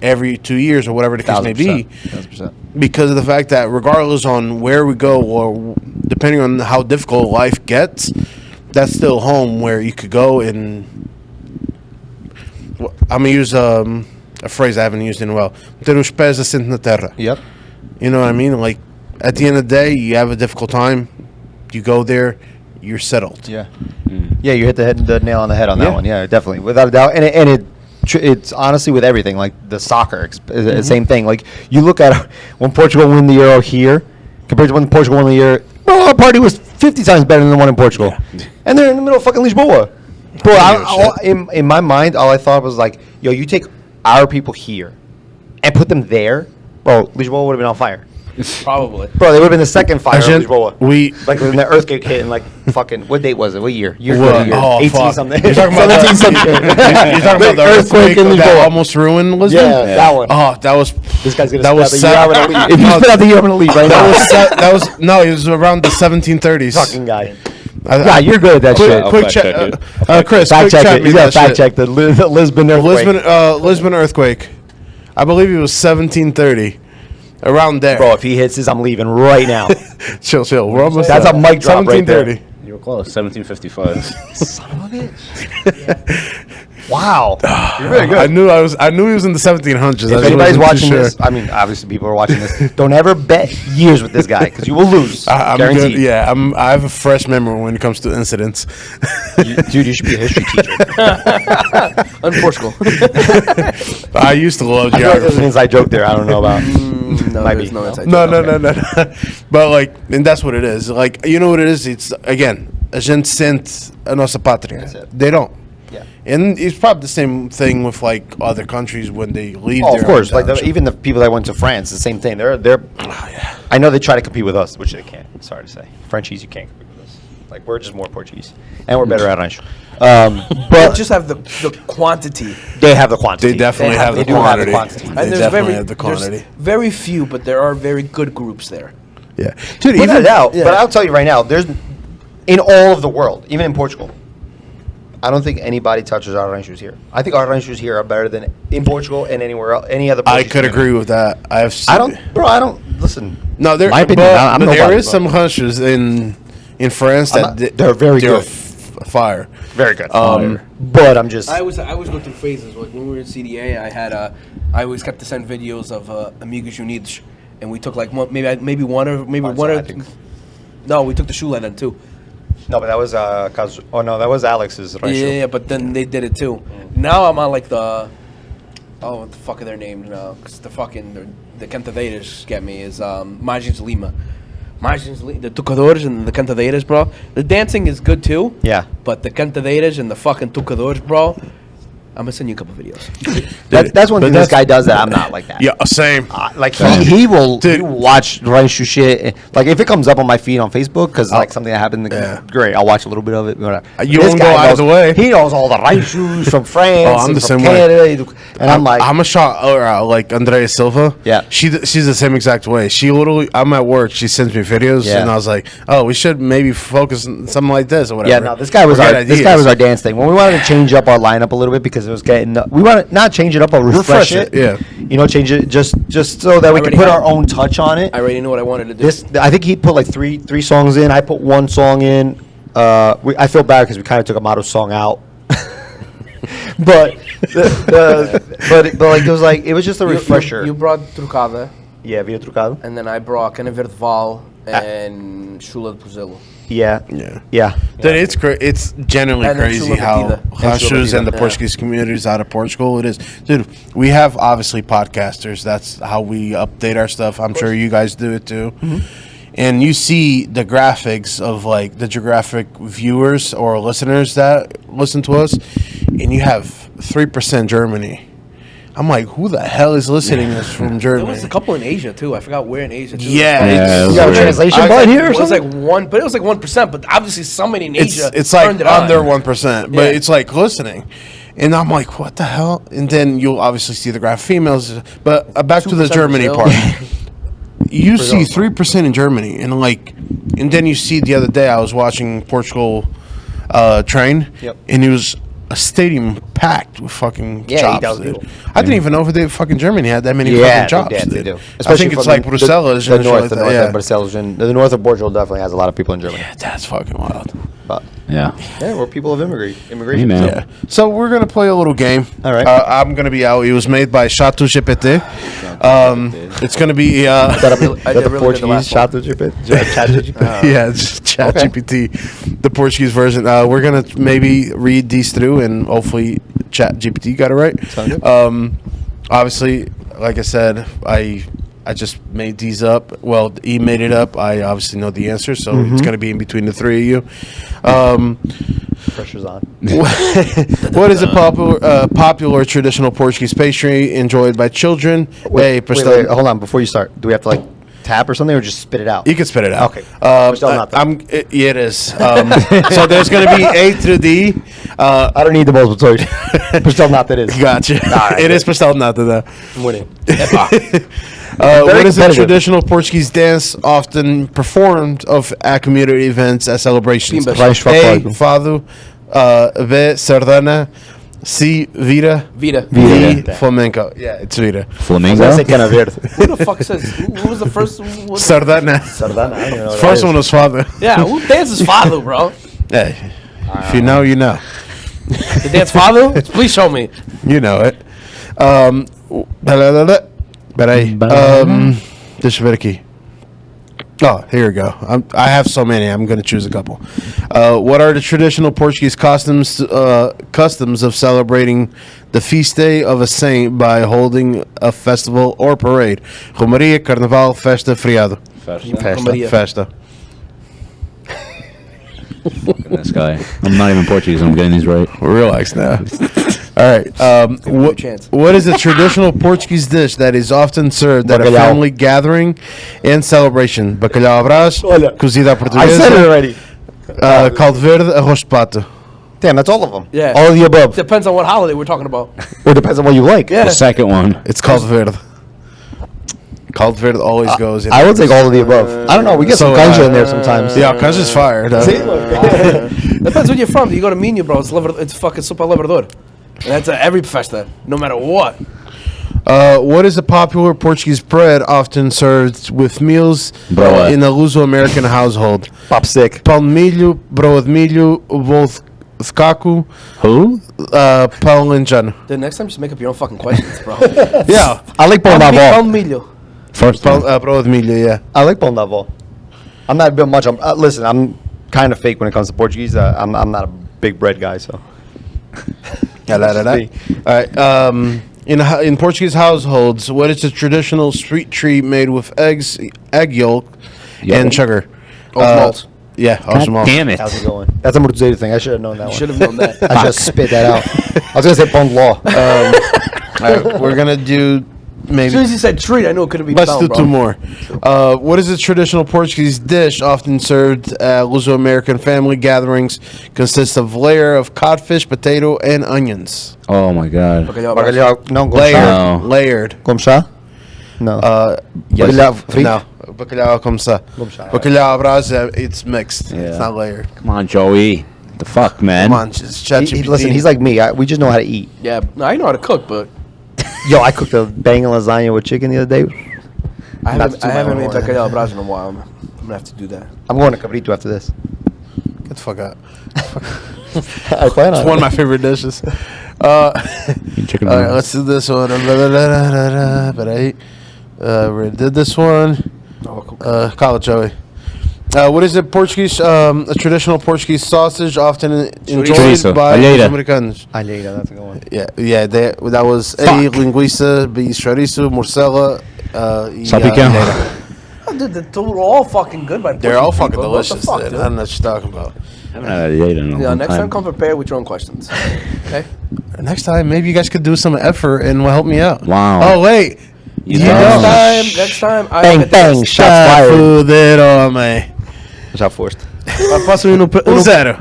every 2 years or whatever the case may be. 1,000%. Because of the fact that regardless on where we go or depending on how difficult life gets, that's still home where you could go and I'm gonna use a phrase I haven't used in a while. Ter os pés assentes na terra. Yep. You know what I mean? Like at the end of the day, you have a difficult time, you go there, you're settled. Yeah. Yeah, you hit the nail on the head on that Yeah. one. Yeah, definitely, without a doubt. And it's honestly with everything, like the soccer, same thing. Like you look at when Portugal won the Euro here compared to when Portugal won the Euro. Well, our party was 50 times better than the one in Portugal, and they're in the middle of fucking Lisboa. Bro, in my mind, all I thought was like, yo, you take our people here and put them there, bro, Lisboa would have been on fire. Probably. Bro, they would have been the second fire of Imagine Lisboa. Like when the earthquake hit and like fucking, what date was it? What year? Well, Year? oh, 18 fuck. something. You're talking about 17 something. You're talking about the earthquake in that Lisboa. almost ruined Lisbon? Yeah, that one. Oh, that was. This guy's gonna that spit was out the year I'm gonna leave. If you spit out the year, I'm gonna leave right now. that was no, it was around the 1730s. Fucking guy. I- Yeah, you're good at that shit. I'll Quick fact check, check it. Chris. Fact quick check check it. me You gotta that fact shit. check the Lisbon earthquake. Lisbon earthquake. I believe it was 1730, around there. Bro, if he hits this, I'm leaving right now. chill. We're almost. That's there. a mic drop right there. 1730. You were close. 1755. Son of a bitch. Wow. You're very good. I knew he was in the 1700s. If anybody's watching this, I mean, obviously people are watching this. Don't ever bet years with this guy because you will lose. I'm Guaranteed. good. Yeah, I have a fresh memory when it comes to incidents. Dude, you should be a history teacher. Unfortunately. I used to love I feel like there's geography. an inside joke there. I don't know about. No, Might there's be. no inside No, joke. no. But like, and that's what it is. Like, you know what it is? It's again, a gente sente a nossa pátria. That's it. They don't. Yeah. And it's probably the same thing with like other countries when they leave. Oh, their of course. Like hometown. even the people that went to France, the same thing. They're. I know they try to compete with us, which they can't. Sorry to say, Frenchies, you can't compete with us. Like we're just more Portuguese, and we're better at rancho. But But just have the quantity. they have the quantity. They definitely have they the do have the quantity. quantity. They definitely have the quantity. There's very few, but there are very good groups there. Yeah, dude. Without a doubt. yeah. But I'll tell you right now, in all of the world, even in Portugal. I don't think anybody touches our ranchos here. I think our ranchos here are better than in Portugal and anywhere else, any other. I could agree with that. I don't listen. No, there. My opinion, I'm but there nobody, is bro. some ranchos in France They're very good. Fire. Very good. But I'm just. I always go through phases. Like when we were in CDA, I always kept to send videos of Amigos Unidos, and we took like one, maybe one or I think. No, we took the Shula then too. No, but that was that was Alex's rancho. Yeah, but then they did it too. Now I'm on like the what the fuck are their names now? Because the cantadeiras get me is Margens Lima. The tocadores and the cantadeiras, bro. The dancing is good too. Yeah. But the cantadeiras and the fucking tocadores, bro. I'm gonna send you a couple videos. That's one thing this guy does that I'm not like that. Yeah, same. Like he will watch rancho shit. Like if it comes up on my feed on Facebook because like something that happened, great. I'll watch a little bit of it. Whatever. You won't go out of the way. He knows all the ranchos from France. I'm the from same Canada, way. And I'm like, I'm a shot like Andrea Silva. Yeah. She's the same exact way. She literally, I'm at work. She sends me videos, and I was like, oh, we should maybe focus on something like this or whatever. yeah, no, this guy was our dance thing. When we wanted to change up our lineup a little bit because it was getting, we want to not change it up, but refresh it. Yeah. You know, change it just so that we can put our own touch on it. I already knew what I wanted to do. I think he put like three songs in. I put one song in. I feel bad because we kind of took Amato's song out. but like it was just a refresher. You brought Trucada, Yeah, Vida Trucado. and then I brought Caneverval and Chula de Pozelo. Yeah. Dude, it's it's generally And then crazy Chula how Batida. Hashus and the Yeah. Portuguese communities out of Portugal. It is, dude. We have obviously podcasters. That's how we update our stuff. I'm sure you guys do it too. And you see the graphics of like the geographic viewers or listeners that listen to us, and you have 3% Germany. I'm like, who the hell is listening to this from There Germany? was a couple in Asia too. I forgot where in Asia too. Yeah, Yeah, You got a translation button here or It was something? like one, but it was like 1%. But obviously, somebody in Asia it's like turned it on. under 1%, but Yeah. it's like listening. And I'm like, what the hell? And then you'll obviously see the graph females. But back to the 2% Germany Brazil. part. You see 3% in Germany, and then you see the other day I was watching Portugal train, and it was a stadium packed with fucking chops. Dude. I didn't even know if fucking Germany had that many fucking chops. they dude. do. I think it's like Brussels the and shit north, like the that, north yeah. of Brussels, and the north of Portugal definitely has a lot of people in Germany. Yeah, that's fucking wild. But Yeah. yeah, we're people of immigration. Hey, man. Yeah. So we're gonna play a little game. All right. I'm gonna be out. It was made by Chateau GPT. It's gonna be Is that I did the really good the Portuguese last shot to Chat GPT? yeah, it's Chat GPT, the Portuguese version. We're gonna maybe read these through, and hopefully Chat GPT got it right. Sound good. Obviously, like I said, I just made these up. Well, he made it up. I obviously know the answer, so it's gonna be in between the three of you. Pressure's on. What is a popular traditional Portuguese pastry enjoyed by children? Wait, hold on. Before you start, do we have to like tap or something, or just spit it out? You can spit it out. Okay. Pastel nata. Yeah, it is. So there's going to be A through D. I don't need the multiple choice. Pastel nata it is. Gotcha. right, It is pastel nata, though. I'm winning. What is a competitive. traditional Portuguese dance often performed at community events as celebrations? Pimbas. A, fado. B, sardana. C, vira. Vida. D, flamenco. Yeah, it's vira. Flamingo. I say Cana Verde. Who the fuck says? Who was the first? Sardana. Sardana. I don't even know what First that one is. was fado. Yeah, who dances fado, bro? Hey, if you know, you know. The dance fado? Please show me. You know it. Peraí. Deixa eu ver aqui. Oh, here we go. I have so many. I'm going to choose a couple. What are the traditional Portuguese customs of celebrating the feast day of a saint by holding a festival or parade? Romaria, Carnaval, Festa, Feriado. Romaria. Festa. This guy. I'm not even Portuguese. I'm getting these right. Relax now. All right. What is a traditional Portuguese dish that is often served at a Bacalhau. family gathering and celebration? Bacalhau à Brás, Olha, cozida à I said it portuguesa, already. caldo verde, arroz de pato. Damn, that's all of them. Yeah. All of the above. Depends on what holiday we're talking about. Or depends on what you like. Yeah. The second one. It's caldo verde. Cult Verde always goes. In I would take all of the above. I don't know. We get some ganja in there sometimes. Yeah, kanja's fire. though. Depends where you're from. You go to Menino, bro. It's fucking Sopa Labrador. And that's every festa, no matter what. What is a popular Portuguese bread often served with meals Broa. in a Luso-American household? Pop sick. Pão de milho, broa de milho, ovo de caco, Who? pão lenjano. Then next time, just make up your own fucking questions, bro. Yeah, I like pão da Pão avó. milho. First one. broa de milho, yeah. I like pão da avó. I'm not built much. Listen, I'm kind of fake when it comes to Portuguese. I'm not a big bread guy, so. All right. In Portuguese households, what is a traditional sweet treat made with eggs, egg yolk, and sugar? Malt. Yeah, God malt. damn it. How's it going? That's a Mortuzeiro thing. I should have known that one. Should have known that. I just spit that out. I was going to say pão de ló. All right, we're gonna do As soon maybe. as you said treat, I knew it couldn't be Let's pão, do bro. two more. What is a traditional Portuguese dish often served at Luso-American family gatherings? Consists of layer of codfish, potato, and onions. Oh my god. Bacalhau, não, com Layered. chá. No. Layered. Com chá? No. Yes. Bacalhau frito? No. Bacalhau como ça. Como ça. Bacalhau à brasa, it's mixed. Yeah. It's not layered. Come on, Joey. The fuck, man. Come on, just ChatGPT. Listen, he's like me. We just know how to eat. Yeah, I know how to cook, but Yo, I cooked a banging lasagna with chicken the other day. I Not haven't to my made own bacalhau brás in a while. I'm gonna have to do that. I'm going to Cabrito after this. Get the fuck out. I plan on It's one of it. my favorite dishes. Chicken All right, wings. let's do this one. Peraí. We already did this one. Call it Joey. What is a Portuguese, a traditional Portuguese sausage often enjoyed Chorizo. by Alheira. Americans? Alheira, that's a good one. Yeah, that was A, linguiça, B, chorizo, morcella, Salpicão. Oh, dude, they're all fucking good. By They're all fucking people. What the delicious. fuck, Dude. dude? I don't know what you're talking about. I haven't had a date in a Yeah, long next time come prepared with your own questions. Okay. Next time, maybe you guys could do some effort and help me out. Wow. Oh, wait. You know. Next time, I Bang, bang, shots fired. Fuderam, man. Já foste. Para a próxima eu não pe- eu não- 0.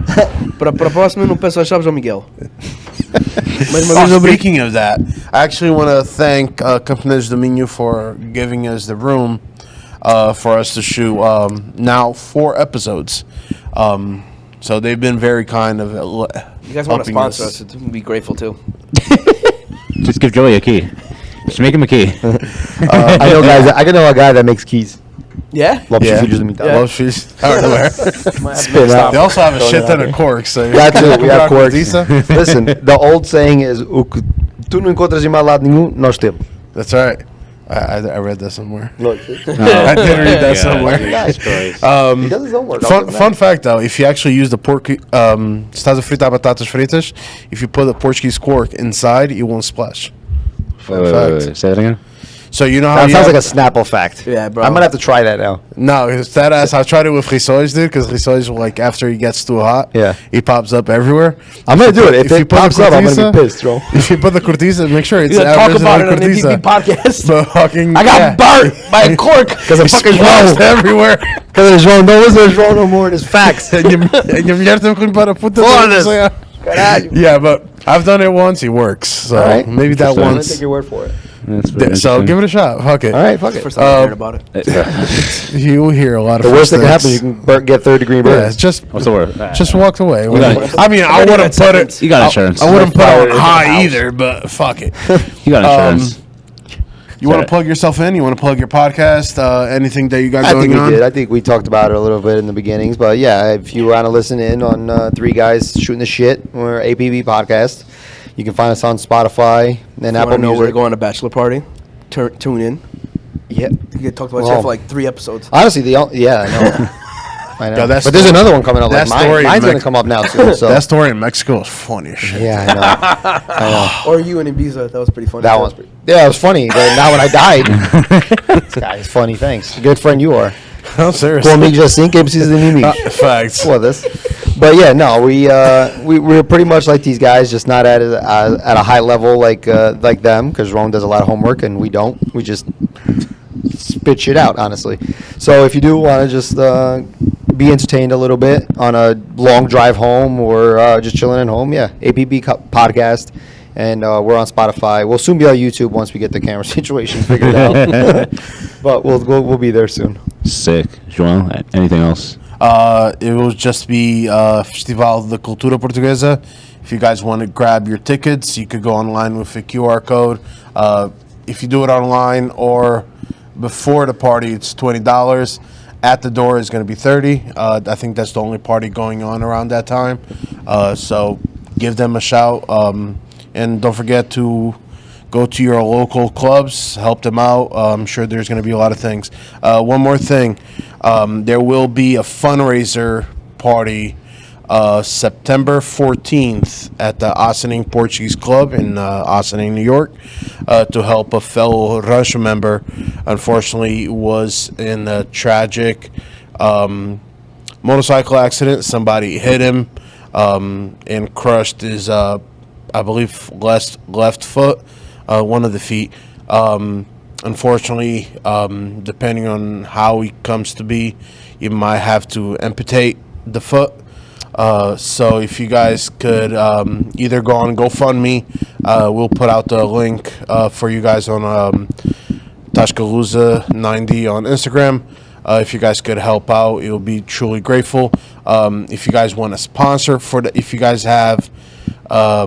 para a próxima eu não peço as chaves ao Miguel. Mas uma Oh, vez eu brinquei. speaking of that, I actually want to thank Campinas Dominio for giving us the room for us to shoot now 4 episodes. So they've been very kind of You guys want to sponsor us? We'd be grateful too. Just give Joey a key. Just make him a key. I know guys. I know a guy that makes keys. Yeah. Lopes Yeah. filhos do Mitão. Love shoes everywhere. Spit out. They also have a shit ton of corks. So Yeah, too. We have corks. Corks. Listen, the old saying is, o que tu não encontras em mais lado nenhum, nós temos. That's right. I read that somewhere. Look, I did read that somewhere. Jesus Christ. he does his homework. Fun fact though, if you actually use the pork, estás a fritar batatas fritas, if you put a Portuguese cork inside, it won't splash. Fun fact. Say that again. So you know how That you sounds have- like a Snapple fact. Yeah, bro. I might have to try that now. No, it's that ass. I tried it with rissoles, dude, because rissoles, like, after he gets too hot, Yeah. he pops up everywhere. I'm gonna do it. If you it put the pops up, I'm gonna cortisa- be pissed, bro. If you put the cortisa, make sure it's You gotta talk original about it on the APB podcast. But fucking, I got burnt by a cork because of fucking splashed João. everywhere. Because of João. Don't listen to João no more. It's facts. And your mulher tem que limpar a puta Foda-se. toda. Caralho. Yeah, but I've done it once. It works. So All right. maybe that I'm gonna once. take your word for it. That's very So interesting. give it a shot. Fuck it. All right, fuck it. First time I heard about it. You will hear a lot of The worst that can first happen is you things. can get third-degree Yeah, burns. just What's the word? just walked away. got it. I mean, I wouldn't put it. You got insurance. I wouldn't put it on Fire high in the house. either, but fuck it. You got insurance. You want to plug yourself in? You want to plug your podcast? Anything that you got I going think we on? did. I think we talked about it a little bit in the beginnings, but yeah, if you want to listen in on 3 guys shooting the shit, we're APB podcast. You can find us on Spotify and I Apple want to know where Music. to go on a bachelor party. Tune in. Yeah. You get talked about Well, shit for like 3 episodes. Honestly, yeah, I know. I know. Yeah, that but there's story- another one coming up. that Like story mine's in going to come up now too. So That story in Mexico is funny as shit. yeah, I know. Or you in Ibiza. That was pretty funny. That too. one's pretty. Yeah, it was funny. But now when I died, this guy is funny. Thanks, good friend you are. I'm serious. Comigo assim, quem precisa de mim? Facts. Foda-se. But yeah, no, we're pretty much like these guys, just not at a high level like them, because Ron does a lot of homework and we don't. We just spit shit out, honestly. So if you do want to just be entertained a little bit on a long drive home or just chilling at home, yeah, APB podcast, And we're on Spotify. We'll soon be on YouTube once we get the camera situation figured out. But we'll be there soon. Sick. João, anything else? It will just be Festival da Cultura Portuguesa. If you guys want to grab your tickets, you could go online with a QR code. If you do it online or before the party, it's $20. At the door is going to be $30. I think that's the only party going on around that time. So give them a shout. And don't forget to go to your local clubs, help them out. I'm sure there's going to be a lot of things. One more thing. There will be a fundraiser party September 14th at the Ossining Portuguese Club in Ossining, New York, to help a fellow rancho member. Unfortunately, was in a tragic motorcycle accident. Somebody hit him and crushed his, I believe, left foot, one of the feet. Unfortunately, depending on how he comes to be, you might have to amputate the foot. So if you guys could either go on GoFundMe, we'll put out the link for you guys on TascaLusa 90 on Instagram. If you guys could help out, it will be truly grateful. If you guys want to sponsor if you guys have a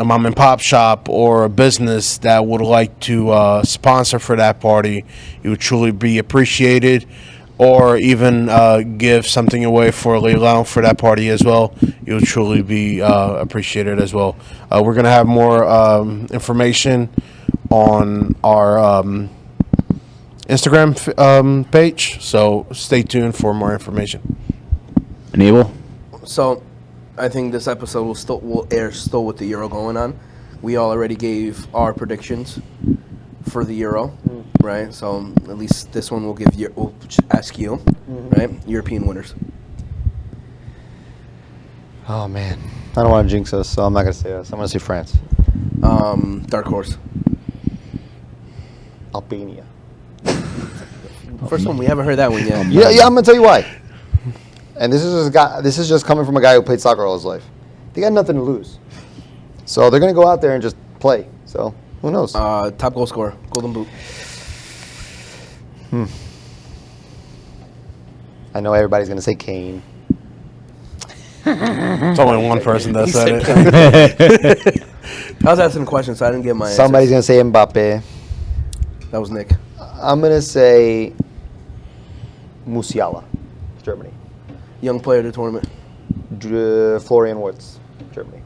mom and pop shop or a business that would like to sponsor for that party, it would truly be appreciated. Or even give something away for a leilão for that party as well. It would truly be appreciated as well. We're going to have more information on our Instagram page, so stay tuned for more information. Aníbal? So, I think this episode will air still with the Euro going on. We already gave our predictions for the Euro, right? So at least this one we'll ask you, right? European winners. Oh man, I don't want to jinx us, so I'm not gonna say us. I'm gonna say France. Dark horse. Albania. First one, we haven't heard that one yet. Yeah, I'm gonna tell you why. And this is just coming from a guy who played soccer all his life. They got nothing to lose, so they're gonna go out there and just play. So who knows? Top goal scorer, Golden Boot. I know everybody's gonna say Kane. It's only one person that said it. I was asking a question, so I didn't get my answer. Somebody's gonna say Mbappe. That was Nick. I'm gonna say Musiala, Germany. Young player of the tournament. Florian Wirtz, Germany.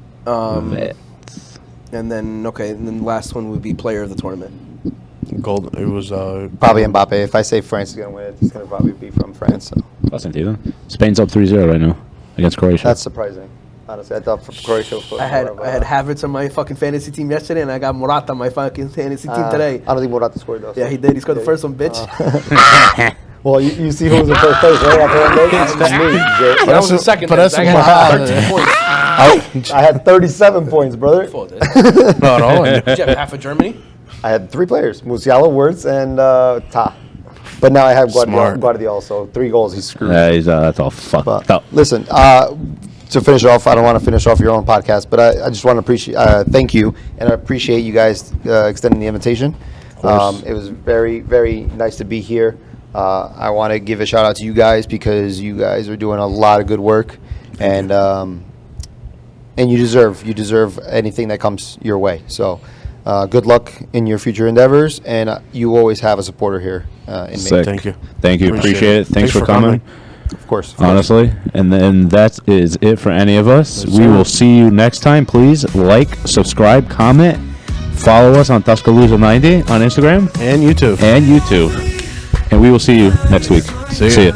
And then the last one would be player of the tournament. Gold. It was Probably Mbappe. If I say France is gonna win it, it's gonna probably be from France. So. That's not even. Spain's up 3-0 right now against Croatia. That's surprising. Honestly, I thought Croatia was I had Havertz on my fucking fantasy team yesterday, and I got Morata on my fucking fantasy team today. I don't think Morata scored though. Yeah, he did. He scored the first one, bitch. Well, you see who was in first place, right? After one day? It's me, Jay. That was the second. but that's I got Morata. 13 points. I had 37 points, brother. Fuck this. not all. Did you have half of Germany? I had 3 players: Musiala, Wirtz, and Ta. But now I have Guardiola, so 3 goals. He's screwed. Yeah, that's all fucked up. Listen, to finish off, I don't want to finish off your own podcast, but I just want to thank you, and I appreciate you guys extending the invitation. It was very, very nice to be here. I want to give a shout out to you guys because you guys are doing a lot of good work, and you deserve anything that comes your way. So. Good luck in your future endeavors, and you always have a supporter here in Sick. Maine. Thank you. Appreciate it. Thanks for coming. Of course. Honestly. And then that is it for any of us. We will see you next time. Please like, subscribe, comment, follow us on TascaLusa 90 on Instagram And YouTube. And we will see you next week. See ya.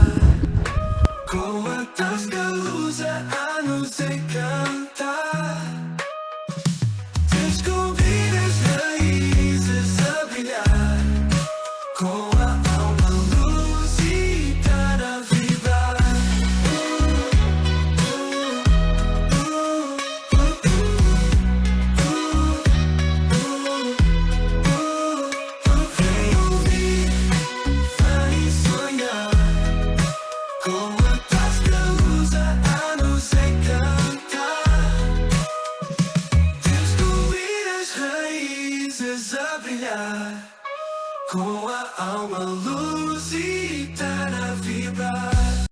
Como TascaLusa a nos encantar. Descobrir as raízes a brilhar. Com a alma lusitana a vibrar. Vem ouvir, vai sonhar. I'm a loser.